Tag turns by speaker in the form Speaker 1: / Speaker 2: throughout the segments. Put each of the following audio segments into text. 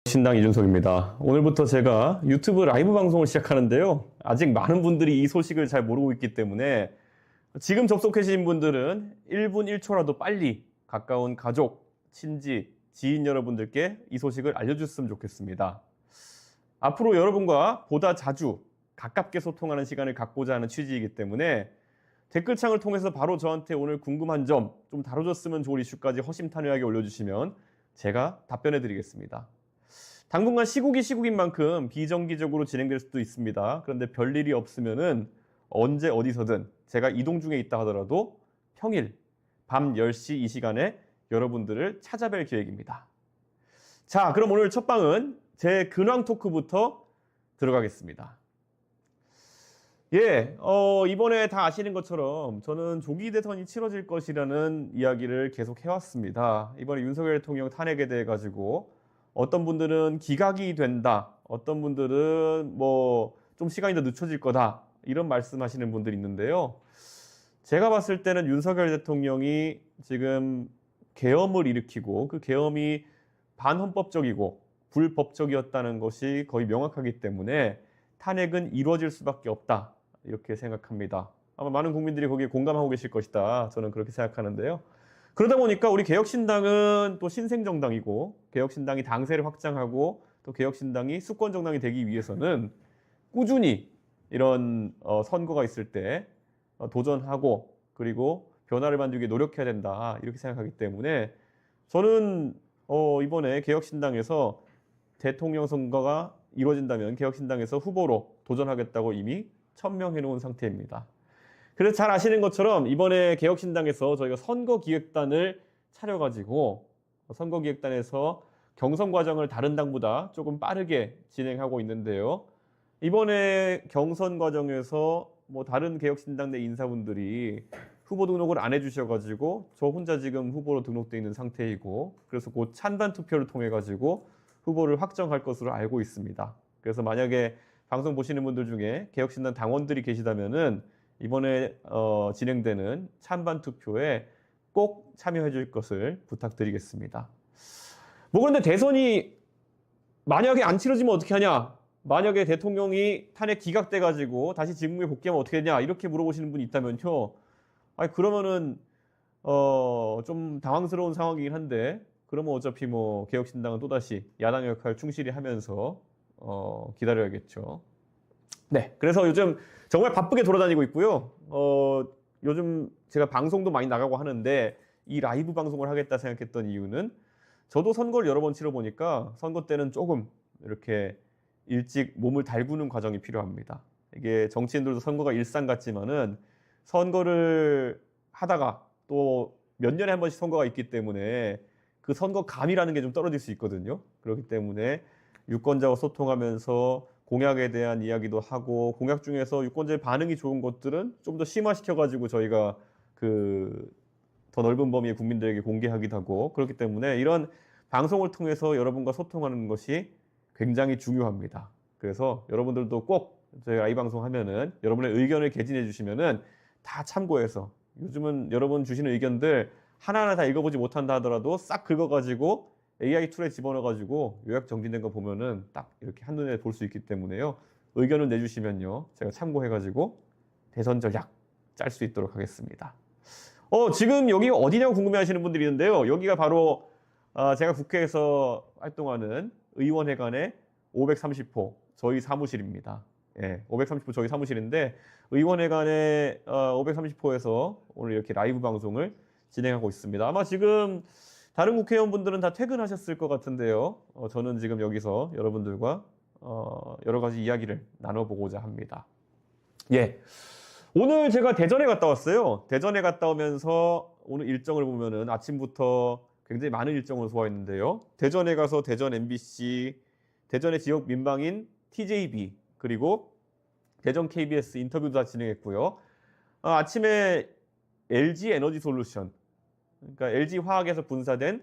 Speaker 1: 신당 이준석입니다. 오늘부터 제가 유튜브 라이브 방송을 시작하는데요. 아직 많은 분들이 이 소식을 잘 모르고 있기 때문에 지금 접속하신 분들은 1분 1초라도 빨리 가까운 가족, 친지, 지인 여러분들께 이 소식을 알려줬으면 좋겠습니다. 앞으로 여러분과 보다 자주 가깝게 소통하는 시간을 갖고자 하는 취지이기 때문에 댓글창을 통해서 바로 저한테 오늘 궁금한 점, 좀 다뤄줬으면 좋을 이슈까지 허심탄회하게 올려주시면 제가 답변해 드리겠습니다. 당분간 시국이 시국인 만큼 비정기적으로 진행될 수도 있습니다. 그런데 별일이 없으면은 언제 어디서든 제가 이동 중에 있다 하더라도 평일 밤 10시 이 시간에 여러분들을 찾아뵐 계획입니다. 자, 그럼 오늘 첫 방은 제 근황 토크부터 들어가겠습니다. 이번에 다 아시는 것처럼 저는 조기 대선이 치러질 것이라는 이야기를 계속 해왔습니다. 이번에 윤석열 대통령 탄핵에 대해 가지고 어떤 분들은 기각이 된다, 어떤 분들은 뭐 좀 시간이 더 늦춰질 거다 이런 말씀하시는 분들이 있는데요. 제가 봤을 때는 윤석열 대통령이 지금 계엄을 일으키고 그 계엄이 반헌법적이고 불법적이었다는 것이 거의 명확하기 때문에 탄핵은 이루어질 수밖에 없다 이렇게 생각합니다. 아마 많은 국민들이 거기에 공감하고 계실 것이다 저는 그렇게 생각하는데요. 그러다 보니까 우리 개혁신당은 또 신생정당이고 개혁신당이 당세를 확장하고 또 개혁신당이 수권정당이 되기 위해서는 꾸준히 이런 선거가 있을 때 도전하고 그리고 변화를 만들기 위해 노력해야 된다 이렇게 생각하기 때문에 저는 이번에 개혁신당에서 대통령 선거가 이루어진다면 개혁신당에서 후보로 도전하겠다고 이미 천명해 놓은 상태입니다. 그래서 잘 아시는 것처럼 이번에 개혁신당에서 저희가 선거기획단을 차려가지고 선거기획단에서 경선 과정을 다른 당보다 조금 빠르게 진행하고 있는데요. 이번에 경선 과정에서 뭐 다른 개혁신당 내 인사분들이 후보 등록을 안 해주셔가지고 저 혼자 지금 후보로 등록되어 있는 상태이고 그래서 곧 찬반 투표를 통해 가지고 후보를 확정할 것으로 알고 있습니다. 그래서 만약에 방송 보시는 분들 중에 개혁신당 당원들이 계시다면은 이번에 진행되는 찬반 투표에 꼭 참여해 줄 것을 부탁드리겠습니다. 뭐 그런데 대선이 만약에 안 치러지면 어떻게 하냐? 만약에 대통령이 탄핵 기각돼 가지고 다시 직무에 복귀하면 어떻게 되냐? 이렇게 물어보시는 분이 있다면요. 아니 그러면은 좀 당황스러운 상황이긴 한데 그러면 어차피 뭐 개혁신당은 또다시 야당의 역할을 충실히 하면서 기다려야겠죠. 네, 그래서 요즘 정말 바쁘게 돌아다니고 있고요. 요즘 제가 방송도 많이 나가고 하는데 이 라이브 방송을 하겠다 생각했던 이유는 저도 선거를 여러 번 치러보니까 선거 때는 조금 이렇게 일찍 몸을 달구는 과정이 필요합니다. 이게 정치인들도 선거가 일상 같지만은 선거를 하다가 또 몇 년에 한 번씩 선거가 있기 때문에 그 선거감이라는 게 좀 떨어질 수 있거든요. 그렇기 때문에 유권자와 소통하면서 공약에 대한 이야기도 하고 공약 중에서 유권자의 반응이 좋은 것들은 좀 더 심화시켜가지고 저희가 그 더 넓은 범위의 국민들에게 공개하기도 하고 그렇기 때문에 이런 방송을 통해서 여러분과 소통하는 것이 굉장히 중요합니다. 그래서 여러분들도 꼭 저희 라이브 방송 하면은 여러분의 의견을 개진해 주시면은 다 참고해서 요즘은 여러분 주시는 의견들 하나하나 다 읽어보지 못한다 하더라도 싹 긁어가지고 AI 툴에 집어넣어가지고 요약 정리된 거 보면은 딱 이렇게 한눈에 볼 수 있기 때문에요. 의견을 내주시면요. 제가 참고해가지고 대선 전략 짤 수 있도록 하겠습니다. 지금 여기 어디냐고 궁금해 하시는 분들이 있는데요. 여기가 바로 제가 국회에서 활동하는 의원회관의 530호 저희 사무실입니다. 예, 530호 저희 사무실인데 의원회관의 530호에서 오늘 이렇게 라이브 방송을 진행하고 있습니다. 아마 지금 다른 국회의원분들은 다 퇴근하셨을 것 같은데요. 저는 지금 여기서 여러분들과 여러 가지 이야기를 나눠보고자 합니다. 예. 오늘 제가 대전에 갔다 왔어요. 대전에 갔다 오면서 오늘 일정을 보면은 아침부터 굉장히 많은 일정을 소화했는데요. 대전에 가서 대전 MBC, 대전의 지역 민방인 TJB, 그리고 대전 KBS 인터뷰도 다 진행했고요. 아침에 LG 에너지 솔루션, 그러니까 LG 화학에서 분사된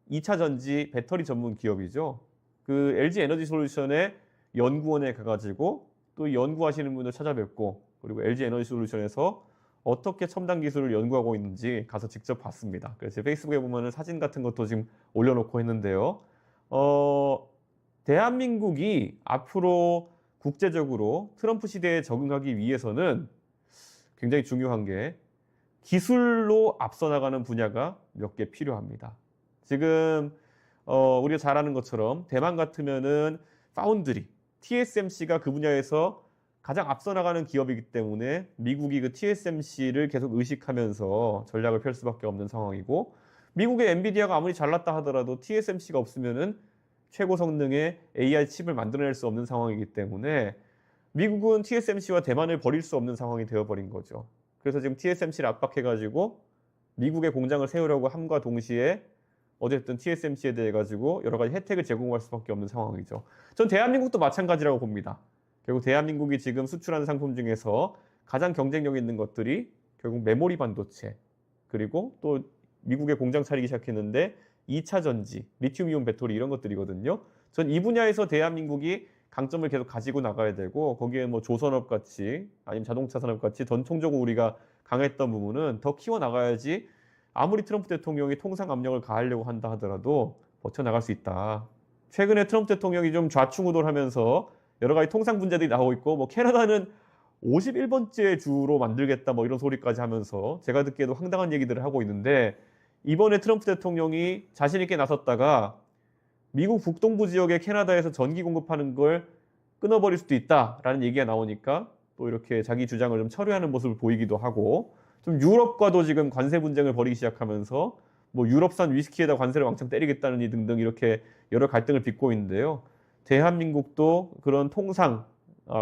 Speaker 1: 2차 전지 배터리 전문 기업이죠. 그 LG 에너지 솔루션의 연구원에 가가지고 또 연구하시는 분들 찾아뵙고 그리고 LG 에너지 솔루션에서 어떻게 첨단 기술을 연구하고 있는지 가서 직접 봤습니다. 그래서 페이스북에 보면은 사진 같은 것도 지금 올려놓고 했는데요. 대한민국이 앞으로 국제적으로 트럼프 시대에 적응하기 위해서는 굉장히 중요한 게 기술로 앞서 나가는 분야가 몇 개 필요합니다. 지금 우리가 잘 아는 것처럼 대만 같으면은 파운드리, TSMC가 그 분야에서 가장 앞서 나가는 기업이기 때문에 미국이 그 TSMC를 계속 의식하면서 전략을 펼 수밖에 없는 상황이고, 미국의 엔비디아가 아무리 잘났다 하더라도 TSMC가 없으면은 최고 성능의 AI 칩을 만들어낼 수 없는 상황이기 때문에 미국은 TSMC와 대만을 버릴 수 없는 상황이 되어버린 거죠. 그래서 지금 TSMC를 압박해가지고 미국의 공장을 세우려고 함과 동시에 어쨌든 TSMC에 대해 가지고 여러 가지 혜택을 제공할 수밖에 없는 상황이죠. 전 대한민국도 마찬가지라고 봅니다. 결국 대한민국이 지금 수출하는 상품 중에서 가장 경쟁력 있는 것들이 결국 메모리 반도체, 그리고 또 미국의 공장 차리기 시작했는데 2차 전지, 리튬이온 배터리 이런 것들이거든요. 전 이 분야에서 대한민국이 강점을 계속 가지고 나가야 되고, 거기에 뭐 조선업 같이 아니면 자동차 산업 같이 전통적으로 우리가 강했던 부분은 더 키워 나가야지 아무리 트럼프 대통령이 통상 압력을 가하려고 한다 하더라도 버텨나갈 수 있다. 최근에 트럼프 대통령이 좀 좌충우돌하면서 여러 가지 통상 문제들이 나오고 있고, 뭐 캐나다는 51번째 주로 만들겠다 뭐 이런 소리까지 하면서 제가 듣기에도 황당한 얘기들을 하고 있는데, 이번에 트럼프 대통령이 자신 있게 나섰다가 미국 북동부 지역의 캐나다에서 전기 공급하는 걸 끊어버릴 수도 있다라는 얘기가 나오니까 또 이렇게 자기 주장을 좀 철회하는 모습을 보이기도 하고, 좀 유럽과도 지금 관세 분쟁을 벌이기 시작하면서 뭐 유럽산 위스키에다 관세를 왕창 때리겠다느니 등등 이렇게 여러 갈등을 빚고 있는데요. 대한민국도 그런 통상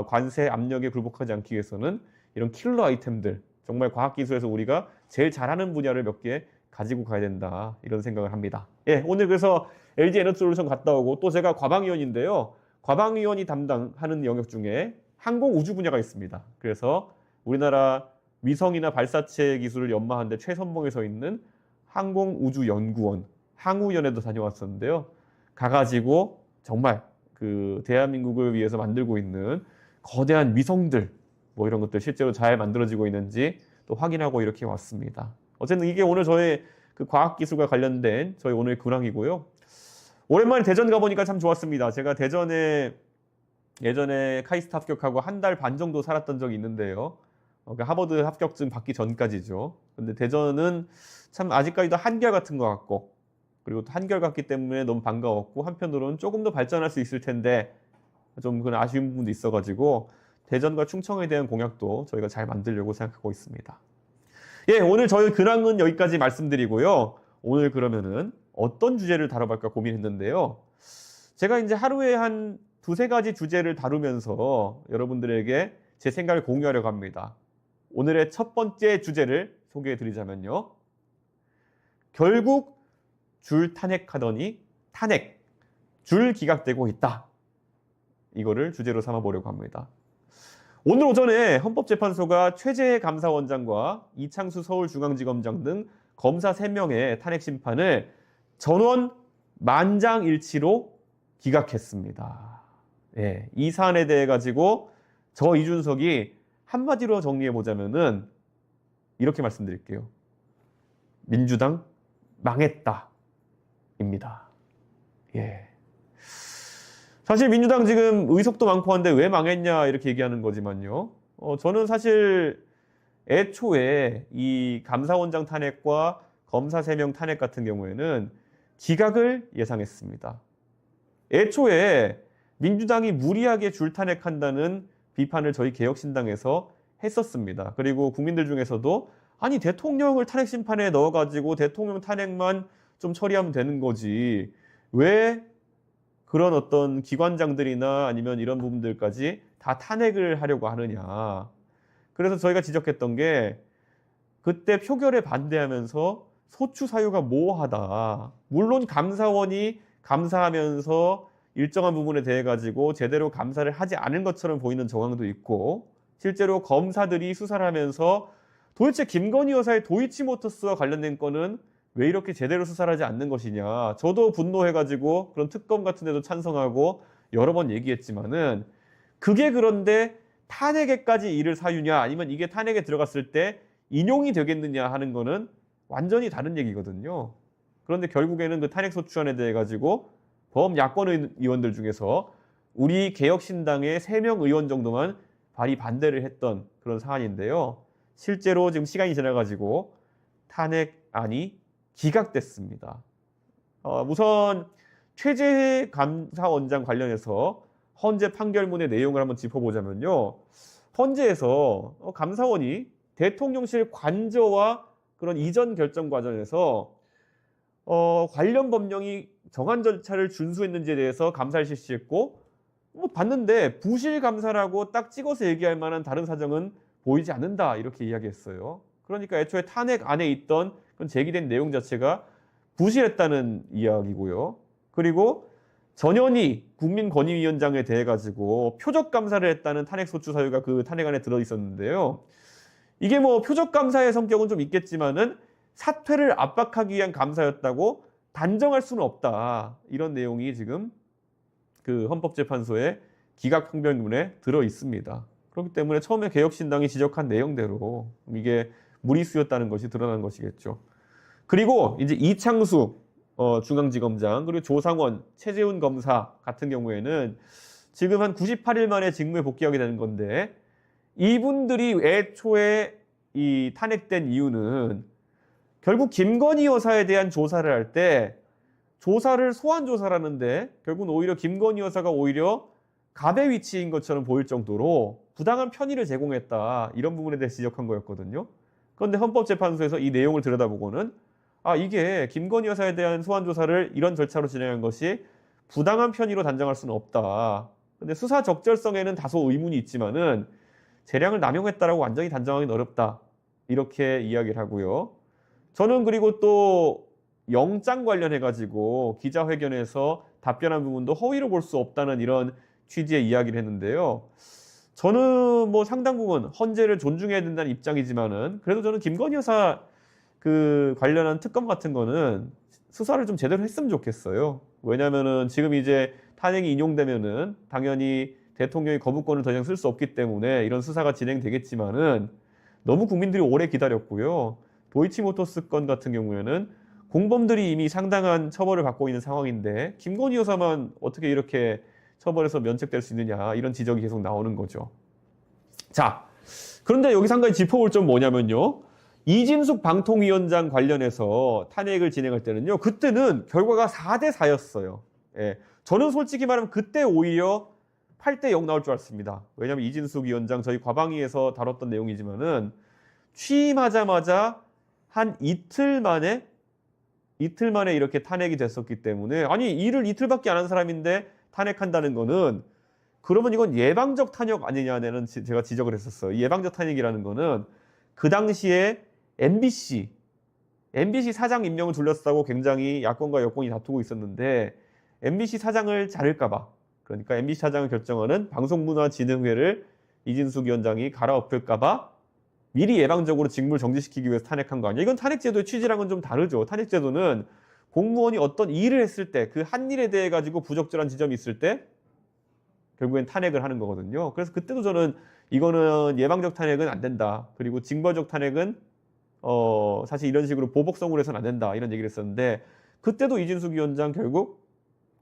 Speaker 1: 관세 압력에 굴복하지 않기 위해서는 이런 킬러 아이템들, 정말 과학기술에서 우리가 제일 잘하는 분야를 몇 개 가지고 가야 된다, 이런 생각을 합니다. 예, 오늘 그래서 LG 에너지솔루션 갔다 오고, 또 제가 과방위원인데요. 과방위원이 담당하는 영역 중에 항공우주 분야가 있습니다. 그래서 우리나라 위성이나 발사체 기술을 연마하는 데 최선봉에 서 있는 항공우주연구원, 항우연에도 다녀왔었는데요. 가가지고 정말 그 대한민국을 위해서 만들고 있는 거대한 위성들, 뭐 이런 것들 실제로 잘 만들어지고 있는지 또 확인하고 이렇게 왔습니다. 어쨌든 이게 오늘 저의 그 과학기술과 관련된 저희 오늘 근황이고요. 오랜만에 대전 가보니까 참 좋았습니다. 제가 대전에 예전에 카이스트 합격하고 한 달 반 정도 살았던 적이 있는데요. 하버드 합격증 받기 전까지죠. 근데 대전은 참 아직까지도 한결같은 것 같고, 그리고 또 한결같기 때문에 너무 반가웠고, 한편으로는 조금 더 발전할 수 있을 텐데 좀 그런 아쉬운 부분도 있어가지고 대전과 충청에 대한 공약도 저희가 잘 만들려고 생각하고 있습니다. 예, 오늘 저희 근황은 여기까지 말씀드리고요. 오늘 그러면은 어떤 주제를 다뤄볼까 고민했는데요. 제가 이제 하루에 한 두세 가지 주제를 다루면서 여러분들에게 제 생각을 공유하려고 합니다. 오늘의 첫 번째 주제를 소개해 드리자면요. 결국 줄 탄핵하더니 탄핵, 줄 기각되고 있다. 이거를 주제로 삼아 보려고 합니다. 오늘 오전에 헌법재판소가 최재해 감사원장과 이창수 서울중앙지검장 등 검사 3명의 탄핵 심판을 전원 만장일치로 기각했습니다. 예, 이 사안에 대해 가지고 저 이준석이 한마디로 정리해 보자면은 이렇게 말씀드릴게요. 민주당 망했다 입니다. 예. 사실 민주당 지금 의석도 많고 한데 왜 망했냐 이렇게 얘기하는 거지만요. 저는 사실 애초에 이 감사원장 탄핵과 검사 3명 탄핵 같은 경우에는 기각을 예상했습니다. 애초에 민주당이 무리하게 줄 탄핵한다는 비판을 저희 개혁신당에서 했었습니다. 그리고 국민들 중에서도 아니 대통령을 탄핵 심판에 넣어가지고 대통령 탄핵만 좀 처리하면 되는 거지 왜 그런 어떤 기관장들이나 아니면 이런 부분들까지 다 탄핵을 하려고 하느냐. 그래서 저희가 지적했던 게 그때 표결에 반대하면서 소추 사유가 모호하다. 물론 감사원이 감사하면서 일정한 부분에 대해 가지고 제대로 감사를 하지 않은 것처럼 보이는 정황도 있고, 실제로 검사들이 수사를 하면서 도대체 김건희 여사의 도이치모터스와 관련된 건은 왜 이렇게 제대로 수사를 하지 않는 것이냐. 저도 분노해가지고 그런 특검 같은 데도 찬성하고 여러 번 얘기했지만은 그게 그런데 탄핵에까지 이를 사유냐 아니면 이게 탄핵에 들어갔을 때 인용이 되겠느냐 하는 거는 완전히 다른 얘기거든요. 그런데 결국에는 그 탄핵소추안에 대해 가지고 범야권 의원들 중에서 우리 개혁신당의 3명 의원 정도만 발의 반대를 했던 그런 사안인데요. 실제로 지금 시간이 지나가지고 탄핵안이 기각됐습니다. 우선 최재해 감사원장 관련해서 헌재 판결문의 내용을 한번 짚어보자면요. 헌재에서 감사원이 대통령실 관저와 그런 이전 결정 과정에서 관련 법령이 정한 절차를 준수했는지에 대해서 감사를 실시했고 봤는데 부실 감사라고 딱 찍어서 얘기할 만한 다른 사정은 보이지 않는다 이렇게 이야기했어요. 그러니까 애초에 탄핵 안에 있던 그런 제기된 내용 자체가 부실했다는 이야기고요. 그리고 전현희 국민권익위원장에 대해 가지고 표적 감사를 했다는 탄핵 소추 사유가 그 탄핵안에 들어 있었는데요. 이게 뭐 표적 감사의 성격은 좀 있겠지만은 사퇴를 압박하기 위한 감사였다고 단정할 수는 없다. 이런 내용이 지금 그 헌법재판소의 기각 판결문에 들어 있습니다. 그렇기 때문에 처음에 개혁신당이 지적한 내용대로 이게 무리수였다는 것이 드러난 것이겠죠. 그리고 이제 이창수 중앙지검장 그리고 조상원, 최재훈 검사 같은 경우에는 지금 한 98일 만에 직무에 복귀하게 되는 건데 이분들이 애초에 이 탄핵된 이유는 결국 김건희 여사에 대한 조사를 할 때 조사를 소환 조사라는데 결국은 오히려 김건희 여사가 오히려 갑의 위치인 것처럼 보일 정도로 부당한 편의를 제공했다. 이런 부분에 대해 지적한 거였거든요. 그런데 헌법재판소에서 이 내용을 들여다보고는 이게 김건희 여사에 대한 소환 조사를 이런 절차로 진행한 것이 부당한 편의로 단정할 수는 없다. 근데 수사 적절성에는 다소 의문이 있지만은 재량을 남용했다라고 완전히 단정하기는 어렵다. 이렇게 이야기를 하고요. 저는 그리고 또 영장 관련해 가지고 기자회견에서 답변한 부분도 허위로 볼 수 없다는 이런 취지의 이야기를 했는데요. 저는 뭐 상당 부분 헌재를 존중해야 된다는 입장이지만은 그래도 저는 김건희 여사 그 관련한 특검 같은 거는 수사를 좀 제대로 했으면 좋겠어요. 왜냐면은 지금 이제 탄핵이 인용되면은 당연히 대통령이 거부권을 더 이상 쓸 수 없기 때문에 이런 수사가 진행되겠지만은 너무 국민들이 오래 기다렸고요. 도이치모터스 건 같은 경우에는 공범들이 이미 상당한 처벌을 받고 있는 상황인데 김건희 여사만 어떻게 이렇게 처벌에서 면책될 수 있느냐 이런 지적이 계속 나오는 거죠. 자, 그런데 여기서 한 가지 짚어볼 점 뭐냐면요. 이진숙 방통위원장 관련해서 탄핵을 진행할 때는요. 그때는 결과가 4대 4였어요. 예, 저는 솔직히 말하면 그때 오히려 8대 0 나올 줄 알았습니다. 왜냐하면 이진숙 위원장 저희 과방위에서 다뤘던 내용이지만은 취임하자마자 한 이틀 만에 이렇게 탄핵이 됐었기 때문에 아니 일을 이틀밖에 안 한 사람인데 탄핵한다는 거는 그러면 이건 예방적 탄핵 아니냐는 제가 지적을 했었어요. 예방적 탄핵이라는 거는 그 당시에 MBC 사장 임명을 둘러싸고 굉장히 야권과 여권이 다투고 있었는데 MBC 사장을 자를까 봐 그러니까 MBC 사장을 결정하는 방송문화진흥회를 이진숙 위원장이 갈아엎을까 봐 미리 예방적으로 직무를 정지시키기 위해서 탄핵한 거 아니야. 이건 탄핵제도의 취지랑은 좀 다르죠. 탄핵제도는 공무원이 어떤 일을 했을 때 그 한 일에 대해 가지고 부적절한 지점이 있을 때 결국엔 탄핵을 하는 거거든요. 그래서 그때도 저는 이거는 예방적 탄핵은 안 된다. 그리고 징벌적 탄핵은 사실 이런 식으로 보복성으로 해서는 안 된다. 이런 얘기를 했었는데 그때도 이진숙 위원장 결국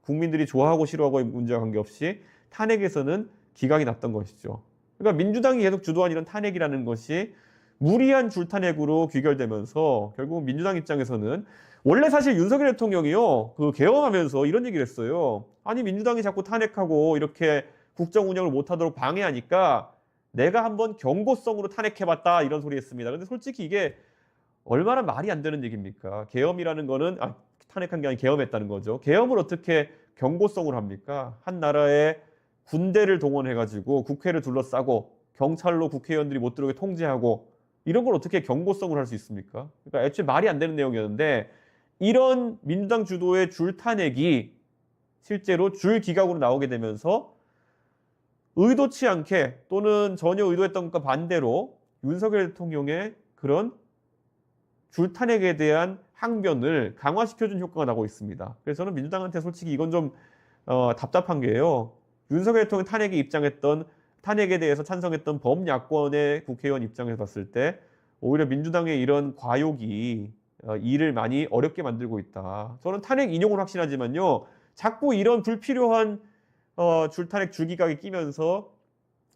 Speaker 1: 국민들이 좋아하고 싫어하고 문제와 관계없이 탄핵에서는 기각이 났던 것이죠. 그러니까 민주당이 계속 주도한 이런 탄핵이라는 것이 무리한 줄탄핵으로 귀결되면서 결국 민주당 입장에서는 원래 사실 윤석열 대통령이요 그 개엄하면서 이런 얘기를 했어요. 아니 민주당이 자꾸 탄핵하고 이렇게 국정 운영을 못하도록 방해하니까 내가 한번 경고성으로 탄핵해봤다 이런 소리 했습니다. 근데 솔직히 이게 얼마나 말이 안 되는 얘기입니까? 계엄이라는 거는 탄핵한 게 아니라 계엄했다는 거죠. 계엄을 어떻게 경고성으로 합니까? 한 나라의 군대를 동원해가지고 국회를 둘러싸고 경찰로 국회의원들이 못 들어오게 통제하고 이런 걸 어떻게 경고성으로 할 수 있습니까? 그러니까 애초에 말이 안 되는 내용이었는데 이런 민주당 주도의 줄탄핵이 실제로 줄기각으로 나오게 되면서 의도치 않게 또는 전혀 의도했던 것과 반대로 윤석열 대통령의 그런 줄탄핵에 대한 항변을 강화시켜준 효과가 나고 있습니다. 그래서 저는 민주당한테 솔직히 이건 좀 답답한 게요. 윤석열 대통령 탄핵에 입장했던 탄핵에 대해서 찬성했던 범야권의 국회의원 입장에서 봤을 때 오히려 민주당의 이런 과욕이 일을 많이 어렵게 만들고 있다. 저는 탄핵 인용을 확신하지만요. 자꾸 이런 불필요한 줄탄핵 줄기각이 끼면서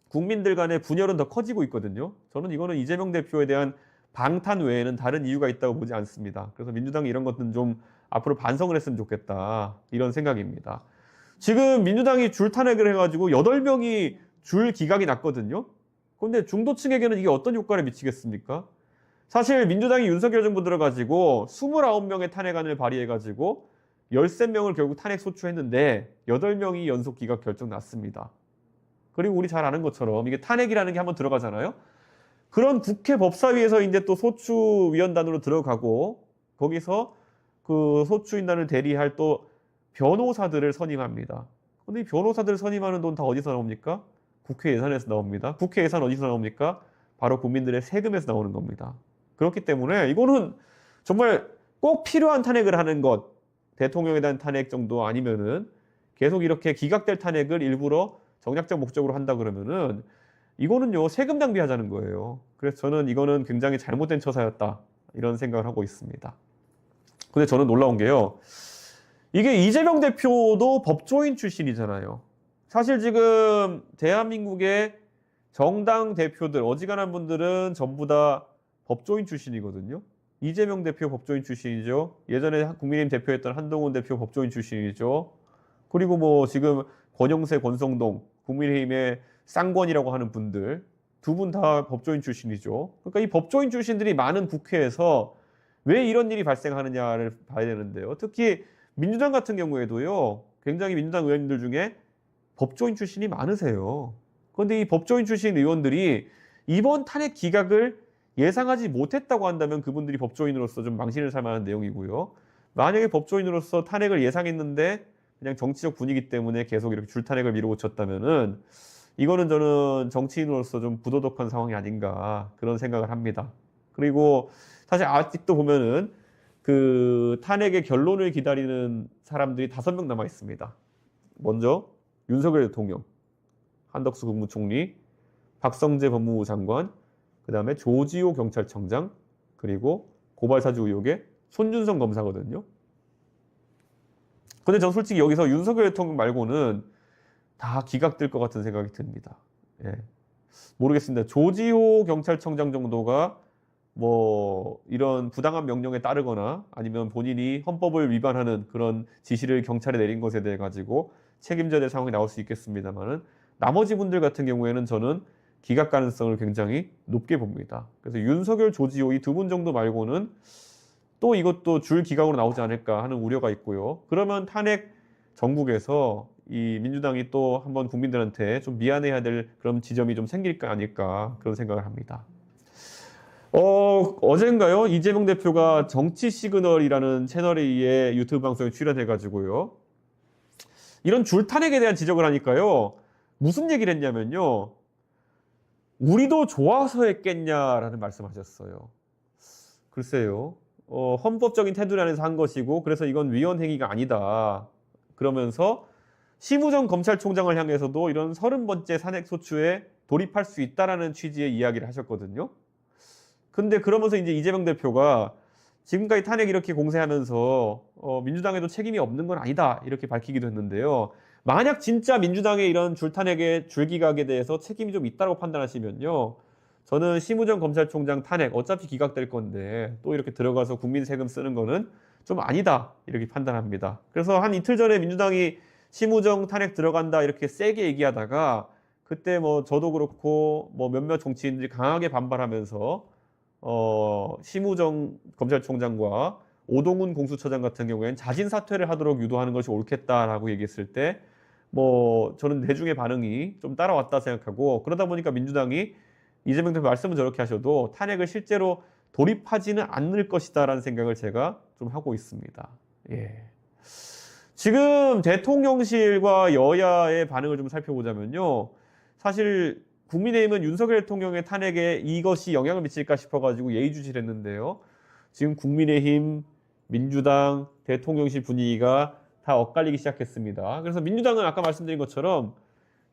Speaker 1: 국민들 간의 분열은 더 커지고 있거든요. 저는 이거는 이재명 대표에 대한 방탄 외에는 다른 이유가 있다고 보지 않습니다. 그래서 민주당이 이런 것들은 좀 앞으로 반성을 했으면 좋겠다, 이런 생각입니다. 지금 민주당이 줄탄핵을 해가지고 8명이 줄 기각이 났거든요. 그런데 중도층에게는 이게 어떤 효과를 미치겠습니까? 사실 민주당이 윤석열 정부 들어가지고 29명의 탄핵안을 발의해가지고 13명을 결국 탄핵 소추했는데 8명이 연속 기각 결정 났습니다. 그리고 우리 잘 아는 것처럼 이게 탄핵이라는 게 한번 들어가잖아요. 그런 국회 법사위에서 이제 또 소추위원단으로 들어가고 거기서 그 소추인단을 대리할 또 변호사들을 선임합니다. 근데 이 변호사들을 선임하는 돈 다 어디서 나옵니까? 국회 예산에서 나옵니다. 국회 예산 어디서 나옵니까? 바로 국민들의 세금에서 나오는 겁니다. 그렇기 때문에 이거는 정말 꼭 필요한 탄핵을 하는 것, 대통령에 대한 탄핵 정도 아니면은 계속 이렇게 기각될 탄핵을 일부러 정략적 목적으로 한다 그러면은 이거는요, 세금 낭비하자는 거예요. 그래서 저는 이거는 굉장히 잘못된 처사였다, 이런 생각을 하고 있습니다. 근데 저는 놀라운 게요, 이게 이재명 대표도 법조인 출신이잖아요. 사실 지금 대한민국의 정당 대표들, 어지간한 분들은 전부 다 법조인 출신이거든요. 이재명 대표 법조인 출신이죠. 예전에 국민의힘 대표였던 한동훈 대표 법조인 출신이죠. 그리고 뭐 지금 권영세, 권성동, 국민의힘의 쌍권이라고 하는 분들, 두 분 다 법조인 출신이죠. 그러니까 이 법조인 출신들이 많은 국회에서 왜 이런 일이 발생하느냐를 봐야 되는데요. 특히 민주당 같은 경우에도요, 굉장히 민주당 의원님들 중에 법조인 출신이 많으세요. 그런데 이 법조인 출신 의원들이 이번 탄핵 기각을 예상하지 못했다고 한다면 그분들이 법조인으로서 좀 망신을 살 만한 내용이고요. 만약에 법조인으로서 탄핵을 예상했는데 그냥 정치적 분위기 때문에 계속 이렇게 줄탄핵을 밀어붙였다면은 이거는 저는 정치인으로서 좀 부도덕한 상황이 아닌가, 그런 생각을 합니다. 그리고 사실 아직도 보면은 그 탄핵의 결론을 기다리는 사람들이 5명 남아 있습니다. 먼저 윤석열 대통령, 한덕수 국무총리, 박성재 법무부 장관, 그 다음에 조지호 경찰청장, 그리고 고발사주 의혹의 손준성 검사거든요. 근데 전 솔직히 여기서 윤석열 대통령 말고는 다 기각될 것 같은 생각이 듭니다. 예. 모르겠습니다. 조지호 경찰청장 정도가 뭐 이런 부당한 명령에 따르거나 아니면 본인이 헌법을 위반하는 그런 지시를 경찰에 내린 것에 대해 가지고 책임져야 될 상황이 나올 수 있겠습니다만은 나머지 분들 같은 경우에는 저는 기각 가능성을 굉장히 높게 봅니다. 그래서 윤석열, 조지호 이 2분 정도 말고는 또 이것도 줄 기각으로 나오지 않을까 하는 우려가 있고요. 그러면 탄핵 전국에서 이 민주당이 또 한번 국민들한테 좀 미안해야 될 그런 지점이 좀 생길까 아닐까, 그런 생각을 합니다. 어젠가요? 이재명 대표가 정치 시그널이라는 채널의 유튜브 방송에 출연해가지고요, 이런 줄탄핵에 대한 지적을 하니까요, 무슨 얘기를 했냐면요, 우리도 좋아서 했겠냐라는 말씀하셨어요. 글쎄요, 헌법적인 테두리 안에서 한 것이고 그래서 이건 위헌 행위가 아니다, 그러면서 심우정 검찰총장을 향해서도 이런 30번째 탄핵 소추에 돌입할 수 있다라는 취지의 이야기를 하셨거든요. 근데 그러면서 이제 이재명 대표가 지금까지 탄핵 이렇게 공세하면서 민주당에도 책임이 없는 건 아니다, 이렇게 밝히기도 했는데요. 만약 진짜 민주당의 이런 줄탄핵의 줄기각에 대해서 책임이 좀 있다고 판단하시면요, 저는 심우정 검찰총장 탄핵 어차피 기각될 건데 또 이렇게 들어가서 국민 세금 쓰는 거는 좀 아니다, 이렇게 판단합니다. 그래서 한 이틀 전에 민주당이 심우정 탄핵 들어간다 이렇게 세게 얘기하다가 그때 뭐 저도 그렇고 뭐 몇몇 정치인들이 강하게 반발하면서 심우정 검찰총장과 오동훈 공수처장 같은 경우에는 자진 사퇴를 하도록 유도하는 것이 옳겠다라고 얘기했을 때 뭐 저는 대중의 반응이 좀 따라왔다 생각하고, 그러다 보니까 민주당이 이재명 대표 말씀은 저렇게 하셔도 탄핵을 실제로 돌입하지는 않을 것이다라는 생각을 제가 좀 하고 있습니다. 예. 지금 대통령실과 여야의 반응을 좀 살펴보자면요, 사실 국민의힘은 윤석열 대통령의 탄핵에 이것이 영향을 미칠까 싶어가지고 예의주시했는데요, 지금 국민의힘, 민주당, 대통령실 분위기가 다 엇갈리기 시작했습니다. 그래서 민주당은 아까 말씀드린 것처럼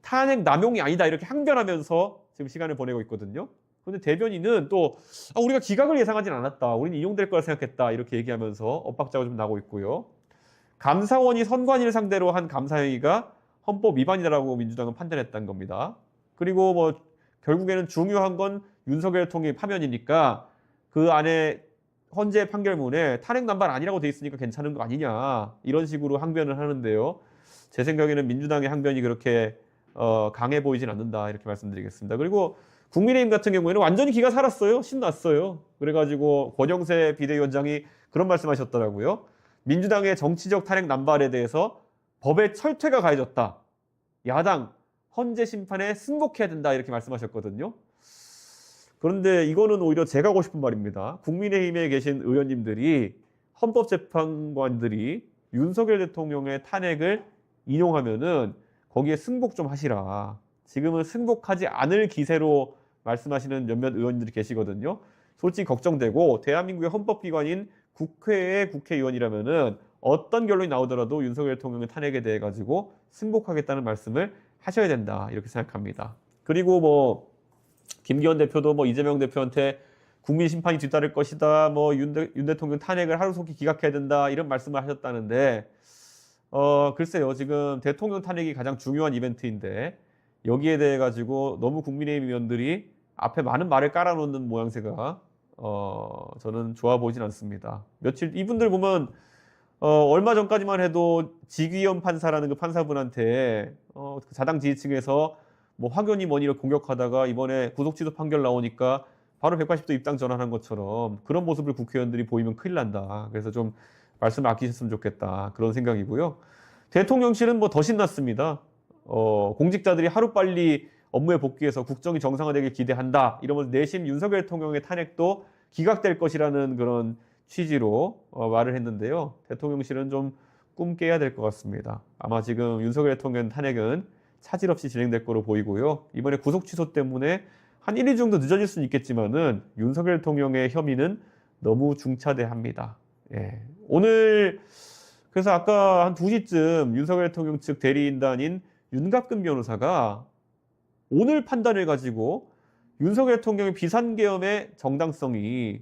Speaker 1: 탄핵 남용이 아니다 이렇게 항변하면서 지금 시간을 보내고 있거든요. 그런데 대변인은 또 우리가 기각을 예상하진 않았다, 우리는 인용될 거라 생각했다, 이렇게 얘기하면서 엇박자가 좀 나고 있고요. 감사원이 선관위를 상대로 한 감사행위가 헌법 위반이라고 민주당은 판단했다는 겁니다. 그리고 뭐 결국에는 중요한 건 윤석열 통일 파면이니까 그 안에 헌재 판결문에 탄핵 남발 아니라고 돼 있으니까 괜찮은 거 아니냐 이런 식으로 항변을 하는데요. 제 생각에는 민주당의 항변이 그렇게 강해 보이진 않는다 이렇게 말씀드리겠습니다. 그리고 국민의힘 같은 경우에는 완전히 기가 살았어요. 신났어요. 그래가지고 권영세 비대위원장이 그런 말씀하셨더라고요. 민주당의 정치적 탄핵 남발에 대해서 법의 철퇴가 가해졌다. 야당 헌재 심판에 승복해야 된다 이렇게 말씀하셨거든요. 그런데 이거는 오히려 제가 하고 싶은 말입니다. 국민의힘에 계신 의원님들이 헌법재판관들이 윤석열 대통령의 탄핵을 인용하면은 거기에 승복 좀 하시라. 지금은 승복하지 않을 기세로 말씀하시는 몇몇 의원들이 계시거든요. 솔직히 걱정되고 대한민국의 헌법기관인 국회의 국회의원이라면은 어떤 결론이 나오더라도 윤석열 대통령의 탄핵에 대해 가지고 승복하겠다는 말씀을 하셔야 된다 이렇게 생각합니다. 그리고 뭐 김기현 대표도 뭐 이재명 대표한테 국민 심판이 뒤따를 것이다, 뭐 윤 대통령 탄핵을 하루속히 기각해야 된다 이런 말씀을 하셨다는데 글쎄요 지금 대통령 탄핵이 가장 중요한 이벤트인데 여기에 대해 가지고 너무 국민의힘 의원들이 앞에 많은 말을 깔아놓는 모양새가 저는 좋아 보이진 않습니다. 며칠 이분들 보면 얼마 전까지만 해도 지귀현 판사라는 그 판사분한테 그 자당 지지층에서 뭐 확연히 뭐니를 공격하다가 이번에 구속 취소 판결 나오니까 바로 180도 입당 전환한 것처럼 그런 모습을 국회의원들이 보이면 큰일 난다. 그래서 좀 말씀을 아끼셨으면 좋겠다. 그런 생각이고요. 대통령실은 뭐 더 신났습니다. 공직자들이 하루빨리 업무에 복귀해서 국정이 정상화되길 기대한다. 이러면서 내심 윤석열 대통령의 탄핵도 기각될 것이라는 그런 취지로 말을 했는데요. 대통령실은 좀 꿈 깨야 될 것 같습니다. 아마 지금 윤석열 대통령 탄핵은 차질 없이 진행될 거로 보이고요. 이번에 구속 취소 때문에 한 1일 정도 늦어질 수는 있겠지만은 윤석열 대통령의 혐의는 너무 중차대합니다. 예. 오늘 그래서 아까 한 2시쯤 윤석열 대통령 측 대리인단인 윤갑근 변호사가 오늘 판단을 가지고 윤석열 대통령의 비상계엄의 정당성이